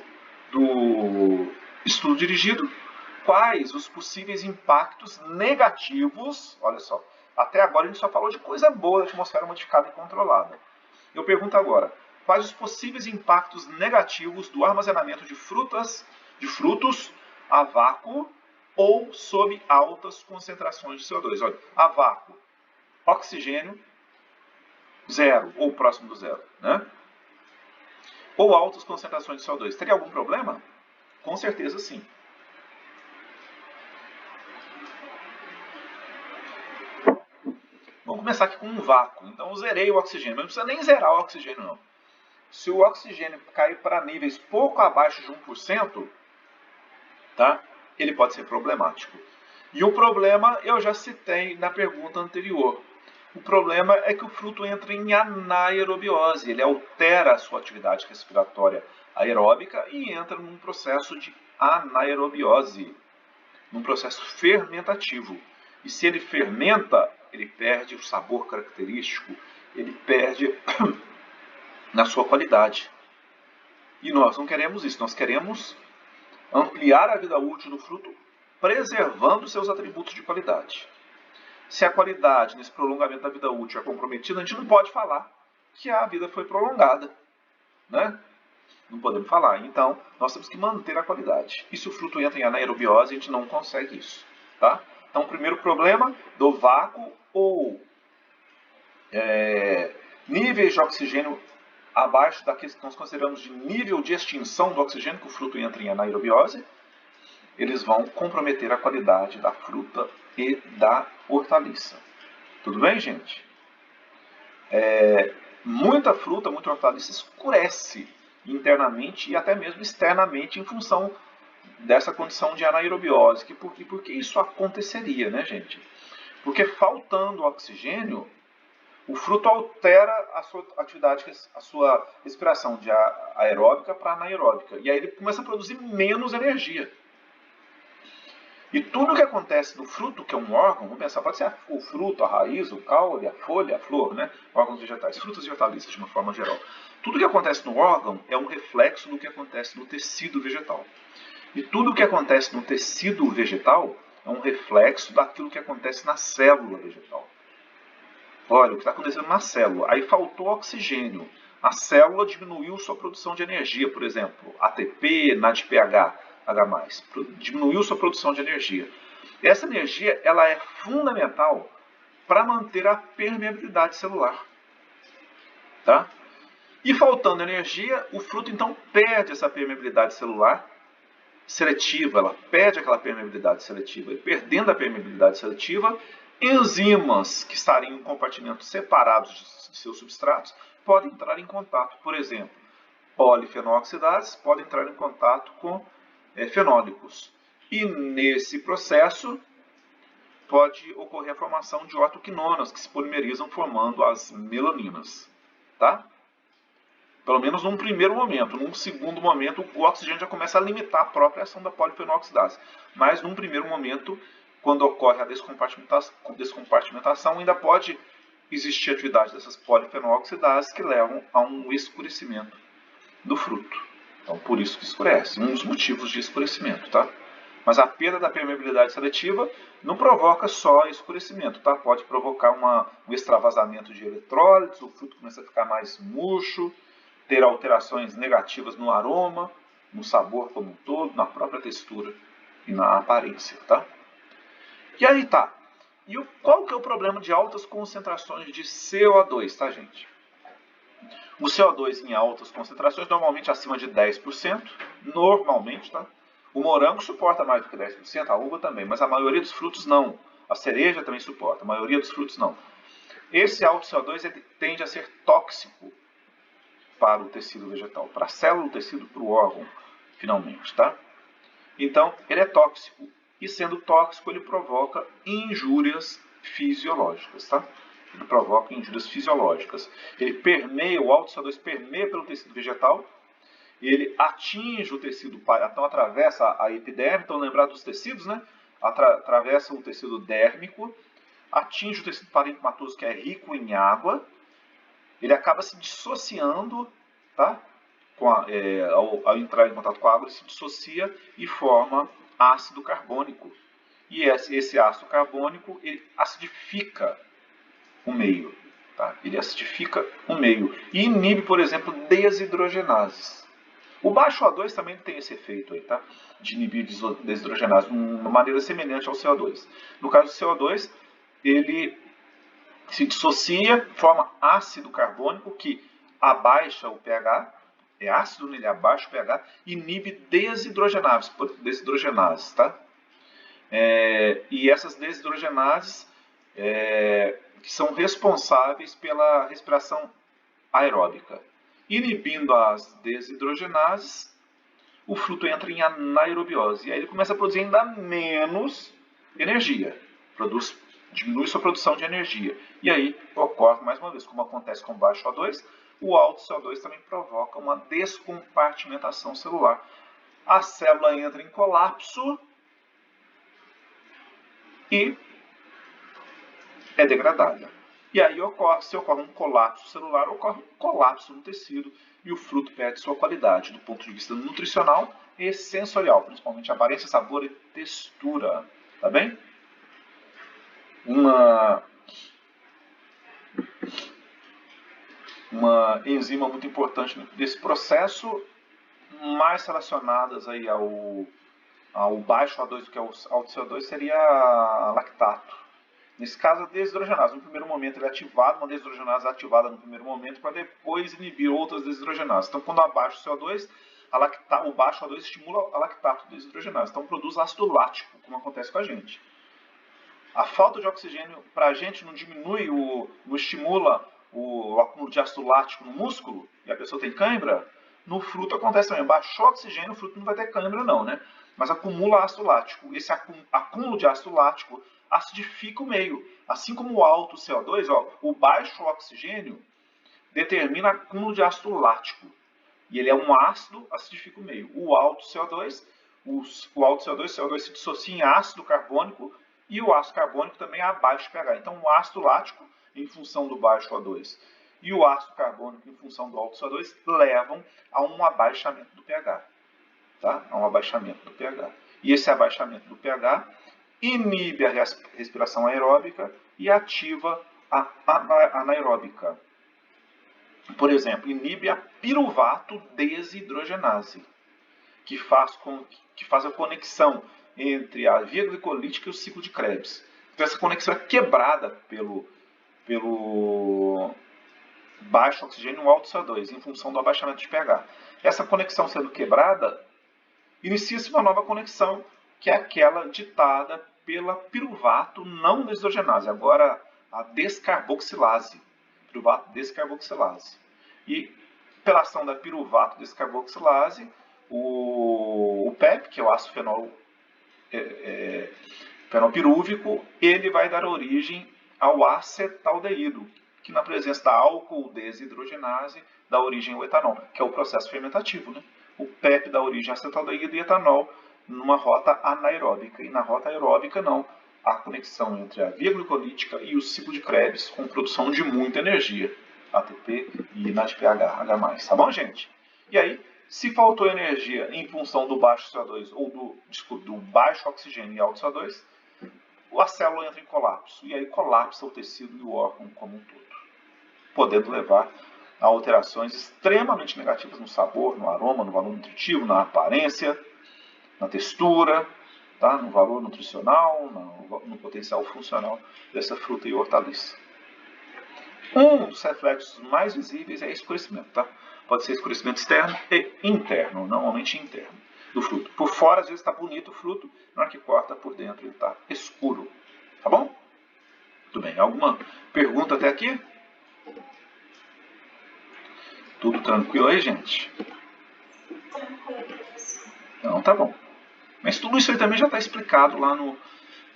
do estudo dirigido. Quais os possíveis impactos negativos? Olha só, até agora a gente só falou de coisa boa da atmosfera modificada e controlada. Eu pergunto agora, quais os possíveis impactos negativos do armazenamento de frutos a vácuo ou sob altas concentrações de CO2. Olha, a vácuo, oxigênio, zero ou próximo do zero, né? Ou altas concentrações de CO2. Teria algum problema? Com certeza sim. Vamos começar aqui com um vácuo. Então eu zerei o oxigênio, mas não precisa nem zerar o oxigênio não. Se o oxigênio cair para níveis pouco abaixo de 1%, tá? Ele pode ser problemático. E o problema eu já citei na pergunta anterior. O problema é que o fruto entra em anaerobiose, ele altera a sua atividade respiratória aeróbica e entra num processo de anaerobiose, num processo fermentativo. E se ele fermenta, ele perde o sabor característico, ele perde na sua qualidade. E nós não queremos isso, nós queremos ampliar a vida útil do fruto, preservando seus atributos de qualidade. Se a qualidade nesse prolongamento da vida útil é comprometida, a gente não pode falar que a vida foi prolongada, né? Não podemos falar. Então, nós temos que manter a qualidade. E se o fruto entra em anaerobiose, a gente não consegue isso, tá? Então, o primeiro problema do vácuo ou níveis de oxigênio abaixo daqueles que nós consideramos de nível de extinção do oxigênio, que o fruto entra em anaerobiose, eles vão comprometer a qualidade da fruta e da hortaliça. Tudo bem, gente? Muita fruta, muita hortaliça escurece internamente e até mesmo externamente em função dessa condição de anaerobiose. Por que isso aconteceria, né, gente? Porque faltando oxigênio, o fruto altera a sua atividade, a sua respiração de aeróbica para anaeróbica. E aí ele começa a produzir menos energia. E tudo que acontece no fruto, que é um órgão, vamos pensar, pode ser o fruto, a raiz, o caule, a folha, a flor, né? Órgãos vegetais, frutas e hortaliças de uma forma geral. Tudo que acontece no órgão é um reflexo do que acontece no tecido vegetal. E tudo que acontece no tecido vegetal é um reflexo daquilo que acontece na célula vegetal. Olha, o que está acontecendo na célula. Aí faltou oxigênio. A célula diminuiu sua produção de energia, por exemplo, ATP, NADPH, H+. Diminuiu sua produção de energia. Essa energia ela é fundamental para manter a permeabilidade celular. Tá? E faltando energia, o fruto então perde essa permeabilidade celular seletiva, ela perde aquela permeabilidade seletiva. E perdendo a permeabilidade seletiva, enzimas que estariam em compartimentos separados de seus substratos podem entrar em contato. Por exemplo, polifenooxidases podem entrar em contato com fenólicos. E nesse processo pode ocorrer a formação de ortoquinonas que se polimerizam formando as melaninas. Tá? Pelo menos num primeiro momento. Num segundo momento, o oxigênio já começa a limitar a própria ação da polifenooxidase. Mas num primeiro momento, quando ocorre a descompartimentação, ainda pode existir atividade dessas polifenooxidases que levam a um escurecimento do fruto. Então, por isso que escurece. Um dos motivos de escurecimento, tá? Mas a perda da permeabilidade seletiva não provoca só escurecimento, tá? Pode provocar um extravasamento de eletrólitos, o fruto começa a ficar mais murcho, ter alterações negativas no aroma, no sabor como um todo, na própria textura e na aparência, tá? E aí tá. E qual que é o problema de altas concentrações de CO2, tá, gente? O CO2 em altas concentrações, normalmente acima de 10%, normalmente, tá? O morango suporta mais do que 10%, a uva também, mas a maioria dos frutos não. A cereja também suporta, a maioria dos frutos não. Esse alto CO2 ele tende a ser tóxico para o tecido vegetal, para a célula do tecido, para o órgão, finalmente, tá? Então, ele é tóxico. E sendo tóxico, ele provoca injúrias fisiológicas, tá? Ele provoca injúrias fisiológicas. Ele permeia, o alto CO2 permeia pelo tecido vegetal, ele atinge o tecido, então atravessa a epiderme, então lembrar dos tecidos, né? Atravessa o tecido dérmico, atinge o tecido parenquimatoso, que é rico em água, ele acaba se dissociando, tá? Ao entrar em contato com a água, ele se dissocia e forma ácido carbônico. E esse ácido carbônico ele acidifica o meio. Tá? Ele acidifica o meio. E inibe, por exemplo, desidrogenases. O baixo O2 também tem esse efeito aí, tá? De inibir desidrogenase de uma maneira semelhante ao CO2. No caso do CO2, ele se dissocia, forma ácido carbônico que abaixa o pH, é ácido, ele abaixa o pH, inibe desidrogenases, tá? E essas desidrogenases que são responsáveis pela respiração aeróbica. Inibindo as desidrogenases, o fruto entra em anaerobiose. E aí ele começa a produzir ainda menos energia. Diminui sua produção de energia. E aí ocorre, mais uma vez, como acontece com o baixo O2, o alto CO2 também provoca uma descompartimentação celular. A célula entra em colapso e é degradada. E aí se ocorre um colapso celular, ocorre um colapso no tecido e o fruto perde sua qualidade do ponto de vista nutricional e sensorial, principalmente aparência, sabor e textura. Tá bem? Uma enzima muito importante desse processo, mais relacionadas aí ao baixo O2 do que ao alto CO2, seria lactato. Nesse caso, a desidrogenase. No primeiro momento ele é ativado, uma desidrogenase é ativada no primeiro momento para depois inibir outras desidrogenases. Então, quando abaixa o CO2, o baixo O2 estimula a lactato desidrogenase. Então, produz ácido lático, como acontece com a gente. A falta de oxigênio para a gente não diminui, não estimula o acúmulo de ácido lático no músculo, e a pessoa tem cãibra. No fruto acontece também. Baixou o oxigênio, o fruto não vai ter cãibra não, né? Mas acumula ácido lático. Esse acúmulo de ácido lático acidifica o meio. Assim como o alto CO2, o baixo oxigênio determina acúmulo de ácido lático. E ele é um ácido, acidifica o meio. O alto CO2 se dissocia em ácido carbônico e o ácido carbônico também abaixa o pH. Então, o ácido lático, em função do baixo O2, e o ácido carbônico, em função do alto CO2, levam a um abaixamento do pH. Tá? A um abaixamento do pH. E esse abaixamento do pH inibe a respiração aeróbica e ativa a anaeróbica. Por exemplo, inibe a piruvato desidrogenase, que faz a conexão entre a via glicolítica e o ciclo de Krebs. Então, essa conexão é quebrada pelo baixo oxigênio e o alto CO2, em função do abaixamento de pH. Essa conexão sendo quebrada, inicia-se uma nova conexão, que é aquela ditada pela piruvato não desidrogenase, agora a descarboxilase. Piruvato descarboxilase. E pela ação da piruvato descarboxilase, o PEP, que é o ácido fenolpirúvico, ele vai dar origem ao acetaldeído, que na presença da álcool desidrogenase dá origem ao etanol, que é o processo fermentativo, né? O PEP dá origem a acetaldeído e etanol numa rota anaeróbica. E na rota aeróbica, não. Há conexão entre a via glicolítica e o ciclo de Krebs, com produção de muita energia, ATP e NADPH, tá bom, gente? E aí, se faltou energia em função do baixo CO2 ou do baixo oxigênio e alto CO2, a célula entra em colapso. E aí colapsa o tecido e o órgão como um todo, podendo levar a alterações extremamente negativas no sabor, no aroma, no valor nutritivo, na aparência, na textura, tá? No valor nutricional, no potencial funcional dessa fruta e hortaliça. Um dos reflexos mais visíveis é escurecimento, tá? Pode ser escurecimento externo e interno, normalmente interno, do fruto. Por fora, às vezes, está bonito o fruto, na hora que corta, por dentro ele está escuro. Tá bom? Muito bem. Alguma pergunta até aqui? Tudo tranquilo aí, gente? Então, tá bom. Mas tudo isso aí também já está explicado lá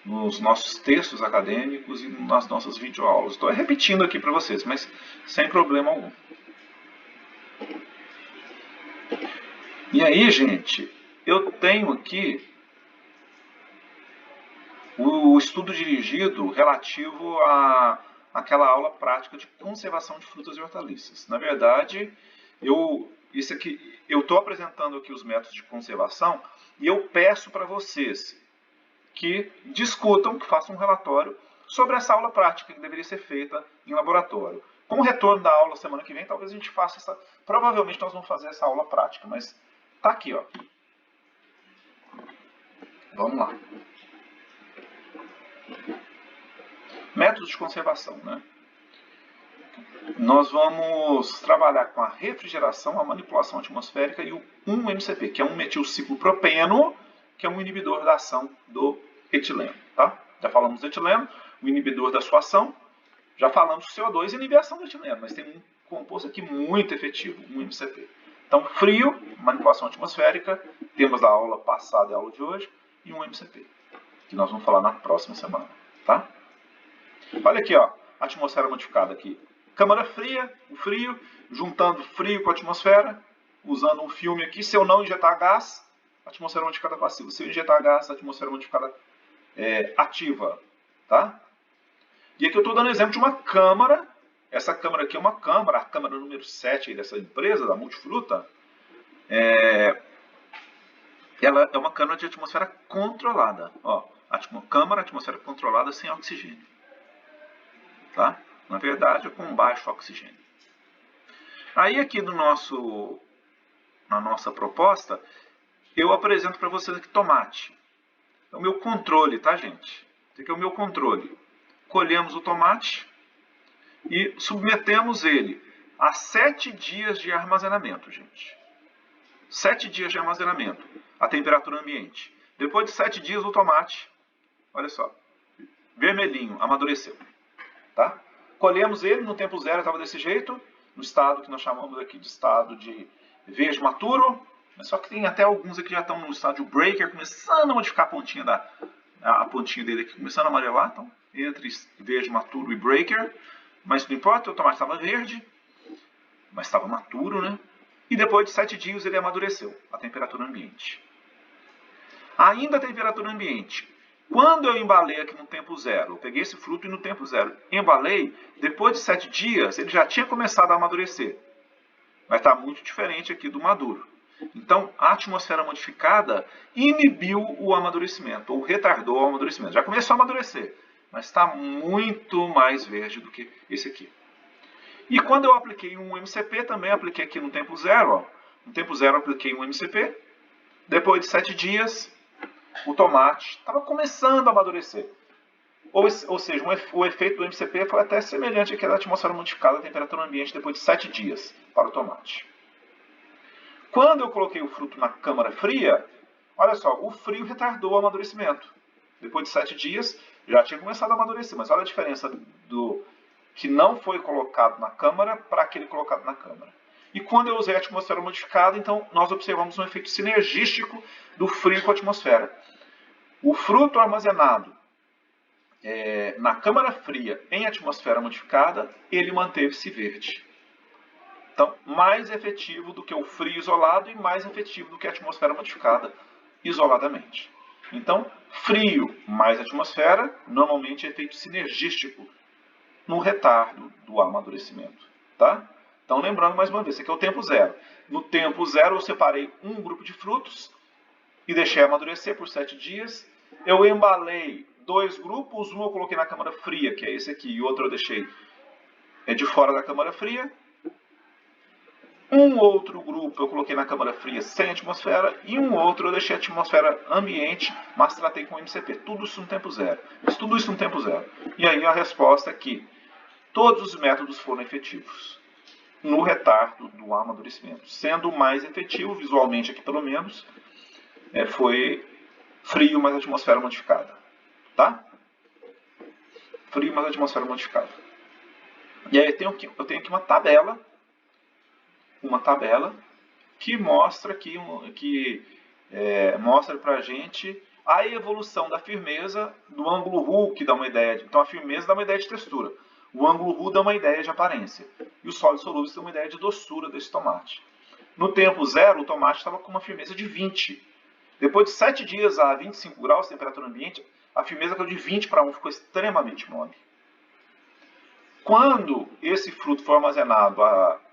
nos nossos textos acadêmicos e nas nossas videoaulas. Estou repetindo aqui para vocês, mas sem problema algum. E aí, gente, eu tenho aqui o estudo dirigido relativo àquela aula prática de conservação de frutas e hortaliças. Na verdade, eu estou apresentando aqui os métodos de conservação e eu peço para vocês que discutam, que façam um relatório sobre essa aula prática que deveria ser feita em laboratório. Com o retorno da aula semana que vem, talvez a gente faça essa... Provavelmente nós vamos fazer essa aula prática, mas Tá aqui, ó. Vamos lá. Métodos de conservação, né? Nós vamos trabalhar com a refrigeração, a manipulação atmosférica e o 1-MCP, que é um metilciclopropeno, que é um inibidor da ação do etileno, tá? Já falamos do etileno, o inibidor da sua ação. Já falamos do CO2 e inibe a ação do etileno, mas tem um composto aqui muito efetivo, 1-MCP. Então, frio, manipulação atmosférica, temas da aula passada e aula de hoje, e 1-MCP, que nós vamos falar na próxima semana, tá? Olha aqui, ó, atmosfera modificada aqui. Câmara fria, o frio, juntando frio com a atmosfera, usando um filme aqui. Se eu não injetar gás, atmosfera modificada passiva. Se eu injetar gás, atmosfera modificada ativa, tá? E aqui eu estou dando exemplo de uma câmara. Essa câmara aqui é uma câmara, a câmara número 7 aí dessa empresa, da Multifruta. Ela é uma câmara de atmosfera controlada. Ó, câmara, atmosfera controlada sem oxigênio. Tá? Na verdade, é com baixo oxigênio. Aí aqui na nossa proposta, eu apresento para vocês aqui tomate. É o meu controle, tá, gente? Esse aqui é o meu controle. Colhemos o tomate e submetemos ele a 7 dias de armazenamento, gente. 7 dias de armazenamento, a temperatura ambiente. Depois de 7 dias, o tomate, olha só, vermelhinho, amadureceu. Tá? Colhemos ele no tempo zero, estava desse jeito, no estado que nós chamamos aqui de estado de verde maturo, mas só que tem até alguns aqui que já estão no estádio breaker, começando a modificar a pontinha dele aqui, começando a amarelar, então, entre verde maturo e breaker, mas não importa, o tomate estava verde, mas estava maturo, né? E depois de 7 dias ele amadureceu, a temperatura ambiente. Ainda a temperatura ambiente. Quando eu embalei aqui no tempo zero, eu peguei esse fruto e no tempo zero embalei, depois de 7 dias ele já tinha começado a amadurecer. Mas está muito diferente aqui do maduro. Então, a atmosfera modificada inibiu o amadurecimento, ou retardou o amadurecimento. Já começou a amadurecer, mas está muito mais verde do que esse aqui. E quando eu apliquei um MCP, também apliquei aqui no tempo zero. Ó. No tempo zero eu apliquei um MCP. Depois de 7 dias, o tomate estava começando a amadurecer. Ou seja, o efeito do MCP foi até semelhante àquela atmosfera modificada, a temperatura ambiente, depois de 7 dias para o tomate. Quando eu coloquei o fruto na câmara fria, olha só, o frio retardou o amadurecimento. Depois de 7 dias, já tinha começado a amadurecer, mas olha a diferença do que não foi colocado na câmara para aquele colocado na câmara. E quando eu usei a atmosfera modificada, então nós observamos um efeito sinergístico do frio com a atmosfera. O fruto armazenado na câmara fria em atmosfera modificada, ele manteve-se verde. Então, mais efetivo do que o frio isolado e mais efetivo do que a atmosfera modificada isoladamente. Então, frio mais atmosfera, normalmente é efeito sinergístico no retardo do amadurecimento. Tá? Então, lembrando mais uma vez, esse aqui é o tempo zero. No tempo zero, eu separei um grupo de frutos e deixei amadurecer por 7 dias. Eu embalei 2 grupos, um eu coloquei na câmara fria, que é esse aqui, e o outro eu deixei de fora da câmara fria. Um outro grupo eu coloquei na câmara fria sem atmosfera e um outro eu deixei a atmosfera ambiente, mas tratei com MCP. Tudo isso no tempo zero. Tudo isso no tempo zero. E aí a resposta é que todos os métodos foram efetivos no retardo do amadurecimento. Sendo o mais efetivo, visualmente aqui pelo menos, foi frio mais atmosfera modificada. Tá? Frio mais atmosfera modificada. E aí eu tenho aqui uma tabela que mostra mostra para a gente a evolução da firmeza do ângulo RU, que dá uma ideia então a firmeza dá uma ideia de textura, o ângulo RU dá uma ideia de aparência e os sólidos solúveis dão uma ideia de doçura desse tomate. No tempo zero, o tomate estava com uma firmeza de 20. Depois de 7 dias a 25 graus, temperatura ambiente, a firmeza caiu de 20 para 1, ficou extremamente mole. Quando esse fruto for armazenado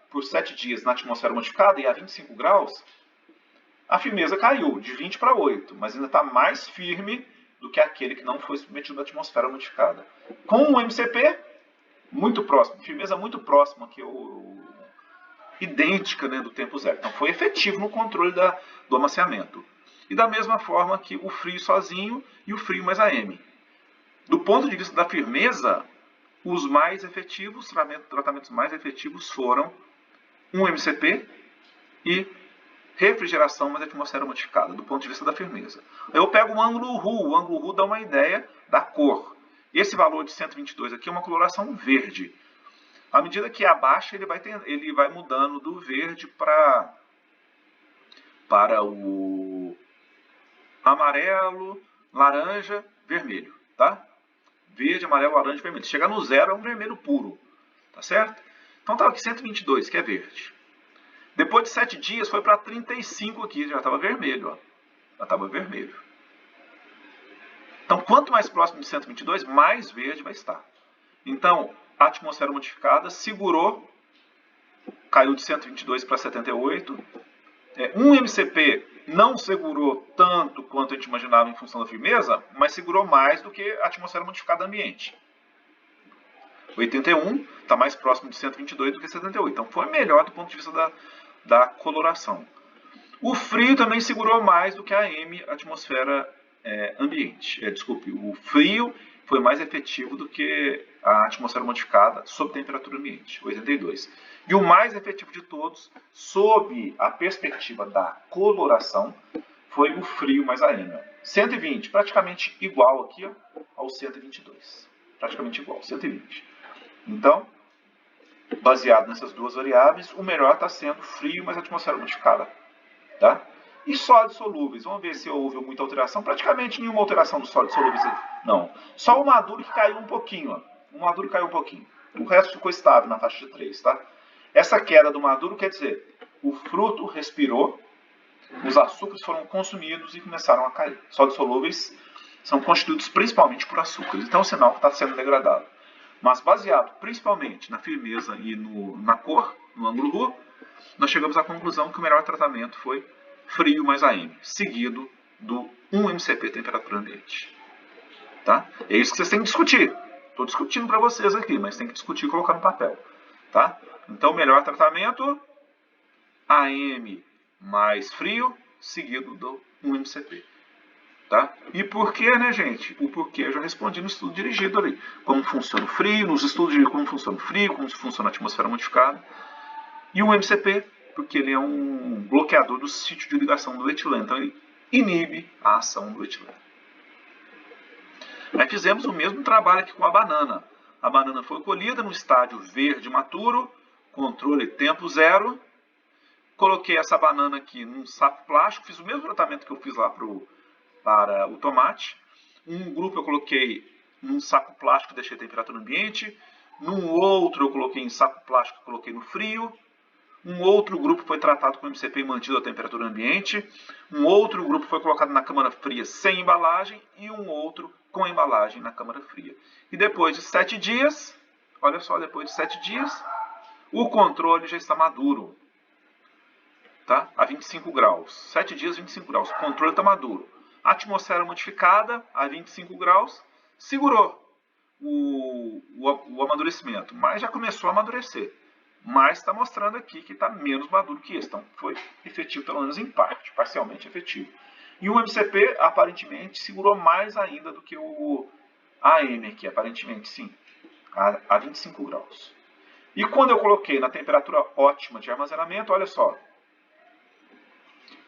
por 7 dias na atmosfera modificada e a 25 graus, a firmeza caiu de 20 para 8, mas ainda está mais firme do que aquele que não foi submetido à atmosfera modificada. Com um MCP muito próximo, firmeza muito próxima, idêntica, né, do tempo zero. Então foi efetivo no controle do amaciamento. E da mesma forma que o frio sozinho e o frio mais AM. Do ponto de vista da firmeza, os mais efetivos, tratamentos mais efetivos foram 1 MCP e refrigeração mais atmosfera modificada, do ponto de vista da firmeza. Eu pego o ângulo RU, o ângulo RU dá uma ideia da cor. Esse valor de 122 aqui é uma coloração verde. À medida que abaixa, ele vai mudando do verde para o amarelo, laranja, vermelho, tá? Verde, amarelo, laranja, vermelho. Chegar no zero é um vermelho puro, tá certo? Então estava aqui 122, que é verde. Depois de 7 dias foi para 35 aqui, já estava vermelho, ó. Já estava vermelho. Então, quanto mais próximo de 122, mais verde vai estar. Então, a atmosfera modificada segurou, caiu de 122 para 78. 1 MCP não segurou tanto quanto a gente imaginava em função da firmeza, mas segurou mais do que a atmosfera modificada ambiente. 81 está mais próximo de 122 do que 78. Então, foi melhor do ponto de vista da coloração. O frio também segurou mais do que a AM, atmosfera ambiente. Desculpe, o frio foi mais efetivo do que a atmosfera modificada sob temperatura ambiente, 82. E o mais efetivo de todos, sob a perspectiva da coloração, foi o frio mais a AM. 120, praticamente igual aqui, ó, ao 122. Praticamente igual, 120. Então, baseado nessas duas variáveis, o melhor está sendo frio mais atmosfera modificada. Tá? E sólidos solúveis, vamos ver se houve muita alteração. Praticamente nenhuma alteração dos sólidos solúveis. Não. Só o maduro que caiu um pouquinho. Ó. O maduro caiu um pouquinho. O resto ficou estável na faixa de 3. Tá? Essa queda do maduro quer dizer, o fruto respirou, os açúcares foram consumidos e começaram a cair. Sólidos solúveis são constituídos principalmente por açúcares. Então é um sinal que está sendo degradado. Mas baseado principalmente na firmeza e na cor, no ângulo RU, nós chegamos à conclusão que o melhor tratamento foi frio mais AM, seguido do 1 MCP temperatura ambiente. Tá? É isso que vocês têm que discutir. Estou discutindo para vocês aqui, mas tem que discutir e colocar no papel. Tá? Então, o melhor tratamento, AM mais frio, seguido do 1 MCP. Tá? E por que, né, gente? O porquê eu já respondi no estudo dirigido ali. Como funciona o frio, nos estudos de como funciona o frio, como funciona a atmosfera modificada. E o MCP, porque ele é um bloqueador do sítio de ligação do etileno. Então, ele inibe a ação do etileno. Aí fizemos o mesmo trabalho aqui com a banana. A banana foi colhida no estágio verde maturo, controle tempo zero. Coloquei essa banana aqui num saco plástico, fiz o mesmo tratamento que eu fiz lá para o tomate. Um grupo eu coloquei num saco plástico e deixei a temperatura ambiente. Num outro eu coloquei em saco plástico e coloquei no frio. Um outro grupo foi tratado com MCP e mantido a temperatura ambiente. Um outro grupo foi colocado na câmara fria sem embalagem. E um outro com a embalagem na câmara fria. E depois de 7 dias, olha só, depois de 7 dias, o controle já está maduro. Tá? A 25 graus. 7 dias, 25 graus. O controle está maduro. A atmosfera modificada, a 25 graus, segurou o amadurecimento. Mas já começou a amadurecer. Mas está mostrando aqui que está menos maduro que esse. Então, foi efetivo, pelo menos em parte, parcialmente efetivo. E o MCP, aparentemente, segurou mais ainda do que o AM aqui, aparentemente, sim, a 25 graus. E quando eu coloquei na temperatura ótima de armazenamento, olha só,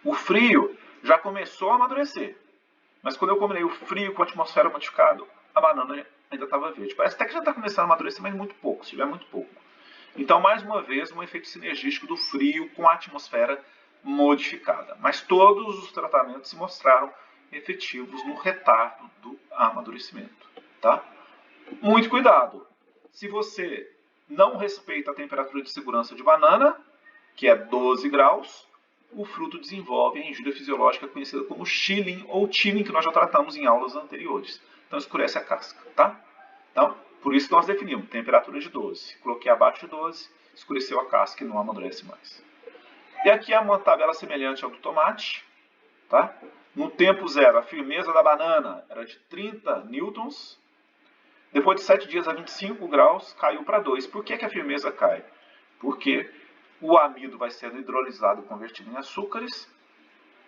o frio já começou a amadurecer. Mas quando eu combinei o frio com a atmosfera modificada, a banana ainda estava verde. Parece até que já está começando a amadurecer, mas muito pouco, se tiver muito pouco. Então, mais uma vez, um efeito sinergístico do frio com a atmosfera modificada. Mas todos os tratamentos se mostraram efetivos no retardo do amadurecimento. Tá? Muito cuidado. Se você não respeita a temperatura de segurança de banana, que é 12 graus, o fruto desenvolve a injúria fisiológica conhecida como chilling ou chilling, que nós já tratamos em aulas anteriores. Então, escurece a casca. Tá? Então, por isso que nós definimos temperatura de 12. Coloquei abaixo de 12, escureceu a casca e não amadurece mais. E aqui é uma tabela semelhante ao do tomate. Tá? No tempo zero, a firmeza da banana era de 30 newtons. Depois de 7 dias a 25 graus, caiu para 2. Por que a firmeza cai? Porque o amido vai sendo hidrolisado e convertido em açúcares.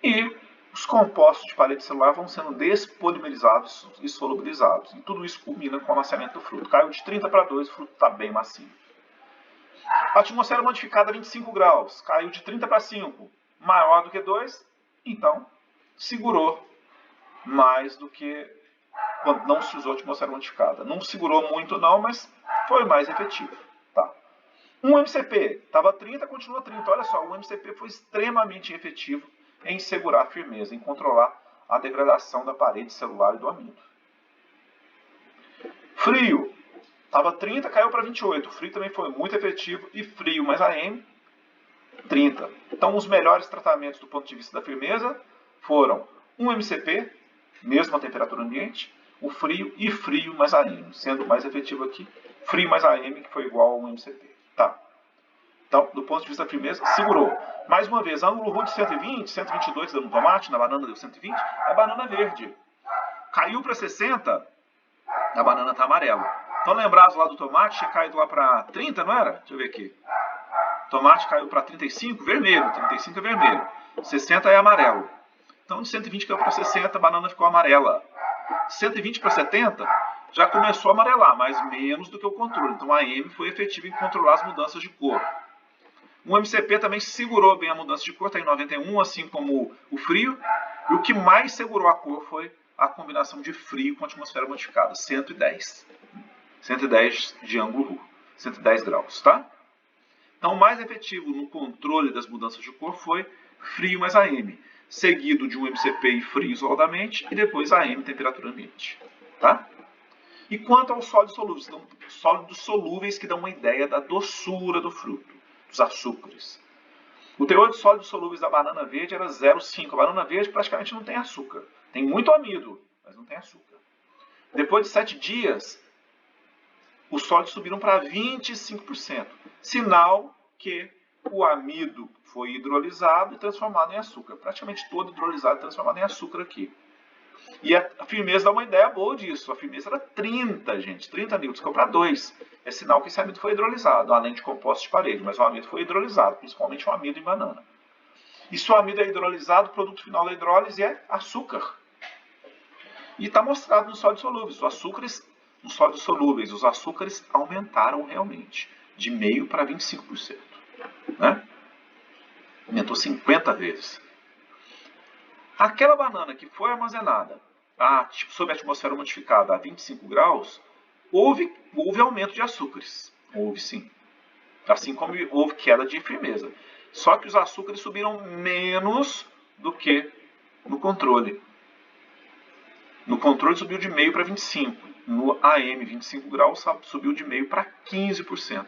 E os compostos de parede celular vão sendo despolimerizados e solubilizados. E tudo isso culmina com o nascimento do fruto. Caiu de 30 para 2, o fruto está bem macio. A atmosfera modificada a 25 graus, caiu de 30 para 5, maior do que 2, então segurou mais do que quando não se usou a atmosfera modificada. Não segurou muito não, mas foi mais efetivo. Tá. Um MCP, estava 30, continua 30. Olha só, o MCP foi extremamente efetivo em segurar a firmeza, em controlar a degradação da parede celular e do amido. Frio, estava 30, caiu para 28. O frio também foi muito efetivo e frio mais AM, 30. Então, os melhores tratamentos do ponto de vista da firmeza foram um MCP, mesmo a temperatura ambiente, o frio e frio mais AM, sendo mais efetivo aqui, frio mais AM, que foi igual a um MCP. Tá. Então, do ponto de vista da firmeza, segurou. Mais uma vez, ângulo rude de 120, 122 deu no tomate, na banana deu 120, é banana verde. Caiu para 60, a banana está amarela. Então, lembrados lá do tomate, tinha caído lá para 30, não era? Deixa eu ver aqui. Tomate caiu para 35, vermelho. 35 é vermelho. 60 é amarelo. Então, de 120 caiu para 60, a banana ficou amarela. 120 para 70, já começou a amarelar, mas menos do que o controle. Então, a AM foi efetiva em controlar as mudanças de cor. O MCP também segurou bem a mudança de cor, está em 91, assim como o frio. E o que mais segurou a cor foi a combinação de frio com atmosfera modificada, 110. 110 de ângulo, 110 graus, tá? Então, o mais efetivo no controle das mudanças de cor foi frio mais AM, seguido de um MCP e frio isoladamente, e depois AM, temperatura ambiente, tá? E quanto aos sólidos solúveis, então, sólidos solúveis que dão uma ideia da doçura do fruto, dos açúcares. O teor de sólidos solúveis da banana verde era 0,5. A banana verde praticamente não tem açúcar. Tem muito amido, mas não tem açúcar. Depois de 7 dias, os sólidos subiram para 25%. Sinal que o amido foi hidrolisado e transformado em açúcar. Praticamente todo hidrolisado e transformado em açúcar aqui. E a firmeza dá uma ideia boa disso. A firmeza era 30, gente. 30 newtons, caiu para 2. É sinal que esse amido foi hidrolisado, além de compostos de parede. Mas o amido foi hidrolisado, principalmente o amido em banana. E se o amido é hidrolisado, o produto final da hidrólise é açúcar. E está mostrado nos sólidos solúveis. Nos sólidos solúveis, os açúcares aumentaram realmente. De meio para 25%. Né? Aumentou 50 vezes. Aquela banana que foi armazenada sob a atmosfera modificada a 25 graus, houve aumento de açúcares. Houve sim. Assim como houve queda de firmeza. Só que os açúcares subiram menos do que no controle. No controle subiu de meio para 25. No AM, 25 graus, subiu de meio para 15%.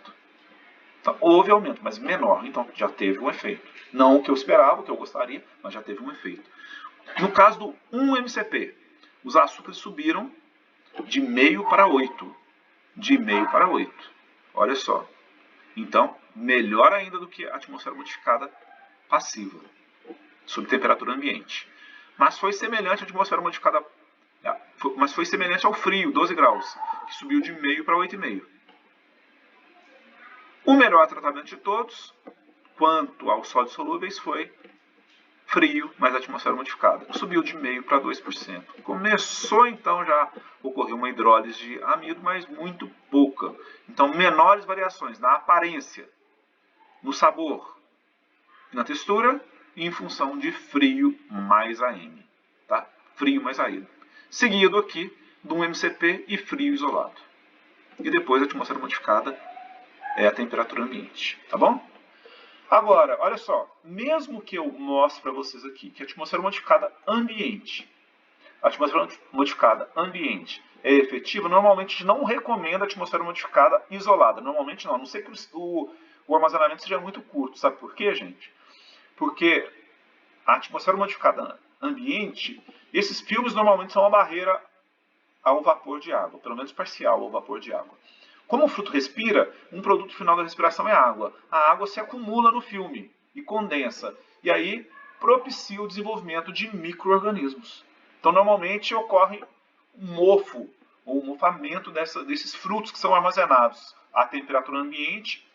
Então, houve aumento, mas menor. Então, já teve um efeito. Não o que eu esperava, o que eu gostaria, mas já teve um efeito. No caso do 1-MCP, os açúcares subiram de meio para 8. De meio para 8. Olha só. Então, melhor ainda do que a atmosfera modificada passiva, sob temperatura ambiente. Mas foi semelhante à atmosfera modificada, mas foi semelhante ao frio, 12 graus, que subiu de meio para 8,5. O melhor tratamento de todos, quanto aos sólidos solúveis, foi frio, mais atmosfera modificada. Subiu de meio para 2%. Começou então já ocorreu uma hidrólise de amido, mas muito pouca. Então, menores variações na aparência, no sabor, na textura e em função de frio mais AM. Tá? Frio mais AM. Seguido aqui de um MCP e frio isolado. E depois a atmosfera modificada é a temperatura ambiente. Tá bom? Agora, olha só, mesmo que eu mostre para vocês aqui que a atmosfera modificada ambiente é efetiva, normalmente a gente não recomenda a atmosfera modificada isolada. Normalmente não, a não ser que o armazenamento seja muito curto. Sabe por quê, gente? Porque a atmosfera modificada ambiente, esses filmes normalmente são uma barreira ao vapor de água, pelo menos parcial ao vapor de água. Como o fruto respira, um produto final da respiração é água. A água se acumula no filme e condensa. E aí propicia o desenvolvimento de micro-organismos. Então, normalmente, ocorre um mofo ou um mofamento desses frutos que são armazenados à temperatura ambiente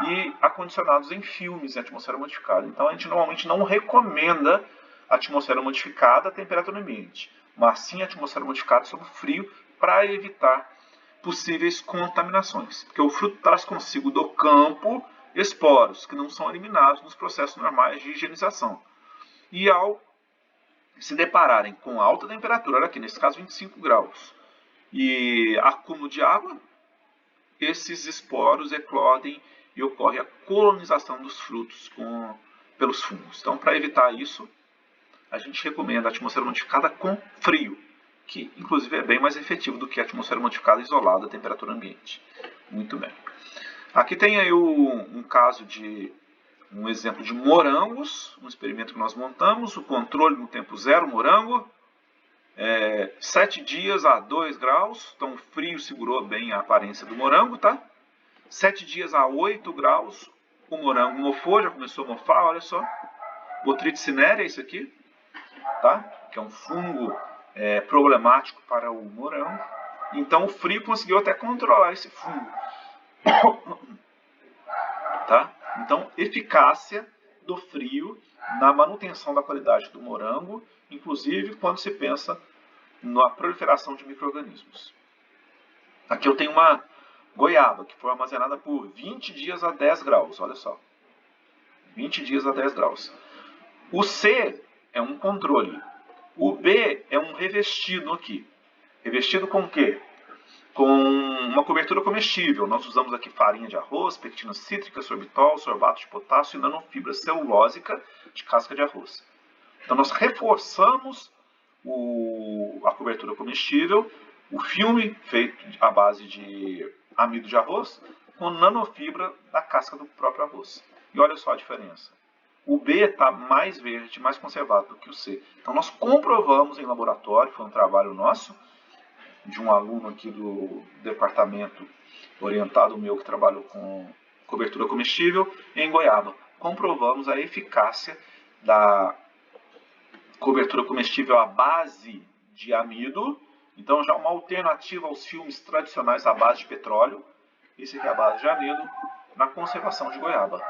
e acondicionados em filmes em atmosfera modificada. Então, a gente normalmente não recomenda atmosfera modificada, a temperatura ambiente, mas sim a atmosfera modificada sob frio para evitar possíveis contaminações. Porque o fruto traz consigo do campo esporos, que não são eliminados nos processos normais de higienização. E ao se depararem com alta temperatura, olha aqui, nesse caso 25 graus, e acúmulo de água, esses esporos eclodem e ocorre a colonização dos frutos pelos fungos. Então, para evitar isso, a gente recomenda a atmosfera modificada com frio, que inclusive é bem mais efetivo do que a atmosfera modificada isolada à temperatura ambiente. Muito bem. Aqui tem aí um caso de um exemplo de morangos, um experimento que nós montamos, o controle no tempo zero, morango, 7 dias a 2 graus, então o frio segurou bem a aparência do morango, tá? 7 dias a 8 graus, o morango mofou, já começou a mofar, olha só. Botrytis cinerea, isso aqui, tá? Que é um fungo problemático para o morango. Então o frio conseguiu até controlar esse fungo. Tá? Então, eficácia do frio na manutenção da qualidade do morango, inclusive quando se pensa na proliferação de micro-organismos. Aqui eu tenho uma goiaba que foi armazenada por 20 dias a 10 graus, olha só. 20 dias a 10 graus. O C é um controle. O B é um revestido aqui. Revestido com o quê? Com uma cobertura comestível. Nós usamos aqui farinha de arroz, pectina cítrica, sorbitol, sorbato de potássio e nanofibra celulósica de casca de arroz. Então nós reforçamos a cobertura comestível, o filme feito à base de amido de arroz, com nanofibra da casca do próprio arroz. E olha só a diferença. O B está mais verde, mais conservado do que o C. Então nós comprovamos em laboratório, foi um trabalho nosso, de um aluno aqui do departamento orientado meu que trabalhou com cobertura comestível em goiaba. Comprovamos a eficácia da cobertura comestível à base de amido. Então já uma alternativa aos filmes tradicionais à base de petróleo. Esse aqui é a base de amido na conservação de goiaba.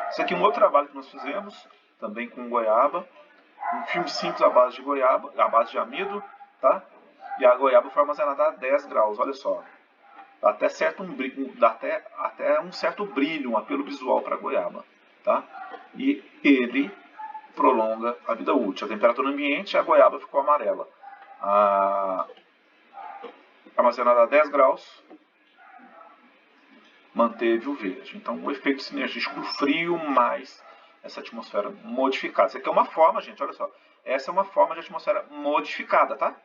Esse aqui é um outro trabalho que nós fizemos, também com goiaba. Um filme simples à base de goiaba, à base de amido, tá? E a goiaba foi armazenada a 10 graus, olha só. Dá até um certo brilho, um apelo visual para a goiaba. Tá? E ele prolonga a vida útil. A temperatura ambiente, a goiaba ficou amarela. Armazenada a 10 graus, manteve o verde. Então, o efeito sinergístico frio mais essa atmosfera modificada. Isso aqui é uma forma, gente, olha só. Essa é uma forma de atmosfera modificada, tá?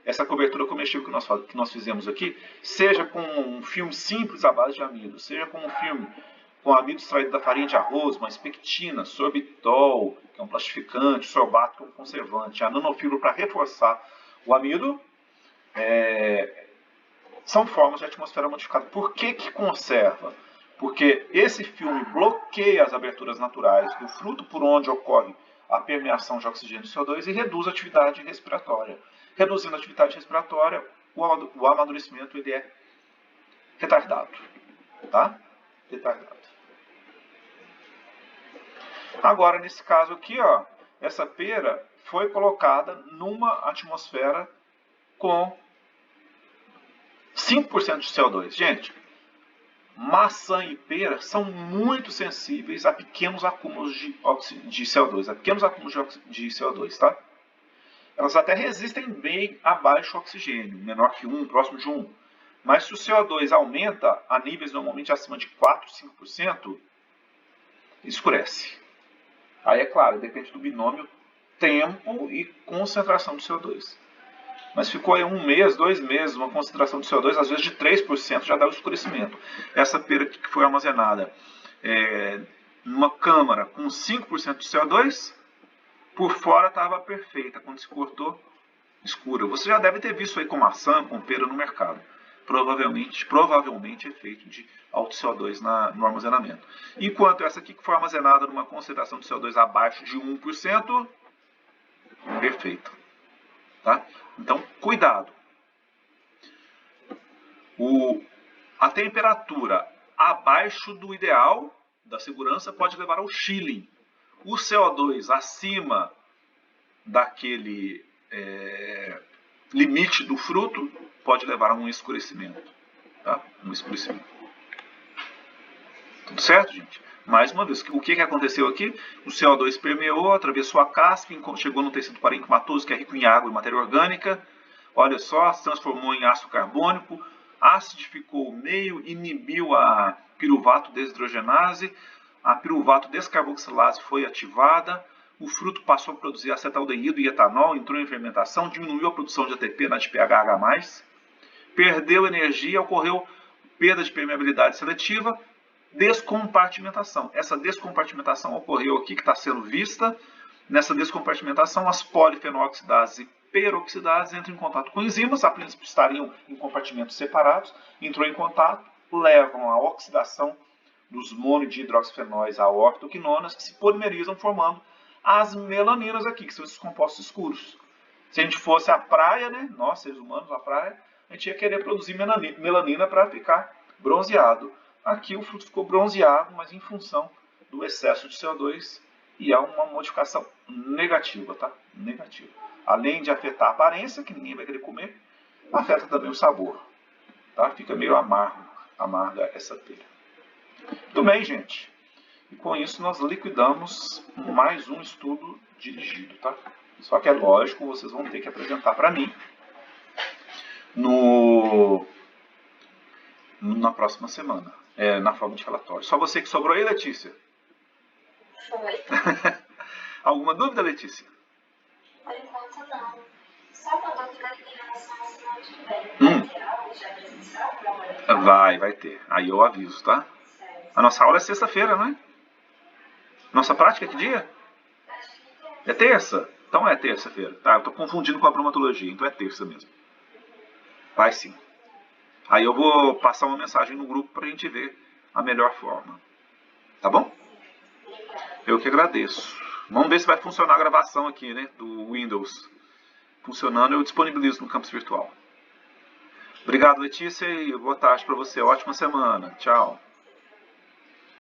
Essa cobertura comestível que nós fizemos aqui, seja com um filme simples à base de amido, seja com um filme com amido extraído da farinha de arroz, mas pectina, sorbitol, que é um plastificante, sorbato, que é um conservante, a nanofibra para reforçar o amido, são formas de atmosfera modificada. Por que conserva? Porque esse filme bloqueia as aberturas naturais do fruto por onde ocorre a permeação de oxigênio e CO2 e reduz a atividade respiratória. Reduzindo a atividade respiratória, o amadurecimento ele é retardado. Tá? Retardado. Agora, nesse caso aqui, ó, essa pera foi colocada numa atmosfera com 5% de CO2. Gente, maçã e pera são muito sensíveis a pequenos acúmulos de CO2, a pequenos acúmulos de CO2, tá? Elas até resistem bem a baixo oxigênio, menor que 1, próximo de 1. Mas se o CO2 aumenta a níveis normalmente acima de 4, 5%, escurece. Aí é claro, depende do binômio tempo e concentração de CO2. Mas ficou aí 1 mês, 2 meses, uma concentração de CO2, às vezes de 3%, já dá o escurecimento. Essa pera que foi armazenada numa câmara com 5% de CO2, por fora estava perfeita, quando se cortou, escura. Você já deve ter visto aí com maçã, com pera no mercado. Provavelmente é feito de alto CO2 no armazenamento. Enquanto essa aqui que foi armazenada numa concentração de CO2 abaixo de 1%, perfeito. Tá? Então, cuidado. A temperatura abaixo do ideal da segurança pode levar ao chilling. o CO2 acima daquele limite do fruto pode levar a um escurecimento. Tá? Um escurecimento. Tudo certo, gente? Mais uma vez, o que aconteceu aqui? O CO2 permeou, atravessou a casca, chegou no tecido parenquimatoso, que é rico em água e matéria orgânica. Olha só, se transformou em ácido carbônico, acidificou o meio, inibiu a piruvato desidrogenase, a piruvato descarboxilase foi ativada, o fruto passou a produzir acetaldeído e etanol, entrou em fermentação, diminuiu a produção de ATP na DPH-H+, perdeu energia, ocorreu perda de permeabilidade seletiva, descompartimentação. Essa descompartimentação ocorreu aqui, que está sendo vista. Nessa descompartimentação, as polifenooxidases e peroxidases entram em contato com enzimas, a princípio estariam em compartimentos separados, entrou em contato, levam à oxidação dos monodihidroxifenóis a ortoquinonas, que se polimerizam formando as melaninas aqui, que são esses compostos escuros. Se a gente fosse à praia, né, nós seres humanos à praia, a gente ia querer produzir melanina para ficar bronzeado. Aqui o fruto ficou bronzeado, mas em função do excesso de CO2, e há uma modificação negativa, tá? Negativa. Além de afetar a aparência, que ninguém vai querer comer, afeta também o sabor, tá? Fica meio amarga essa pera. Muito bem, gente. E com isso nós liquidamos mais um estudo dirigido, tá? Só que é lógico, vocês vão ter que apresentar para mim na próxima semana. Na forma de relatório. Só você que sobrou aí, Letícia? Foi. Alguma dúvida, Letícia? Por enquanto não. Só uma dúvida em relação ao semana que vem. Vai ter aula já presencial? Vai ter. Aí eu aviso, tá? Certo. A nossa aula é sexta-feira, não é? Nossa prática é que dia? É terça? Então é terça-feira. Tá, eu tô confundindo com a bromatologia, então é terça mesmo. Vai sim. Aí eu vou passar uma mensagem no grupo pra gente ver a melhor forma. Tá bom? Eu que agradeço. Vamos ver se vai funcionar a gravação aqui, né? Do Windows. Funcionando, eu disponibilizo no campus virtual. Obrigado, Letícia, e boa tarde para você. Ótima semana. Tchau.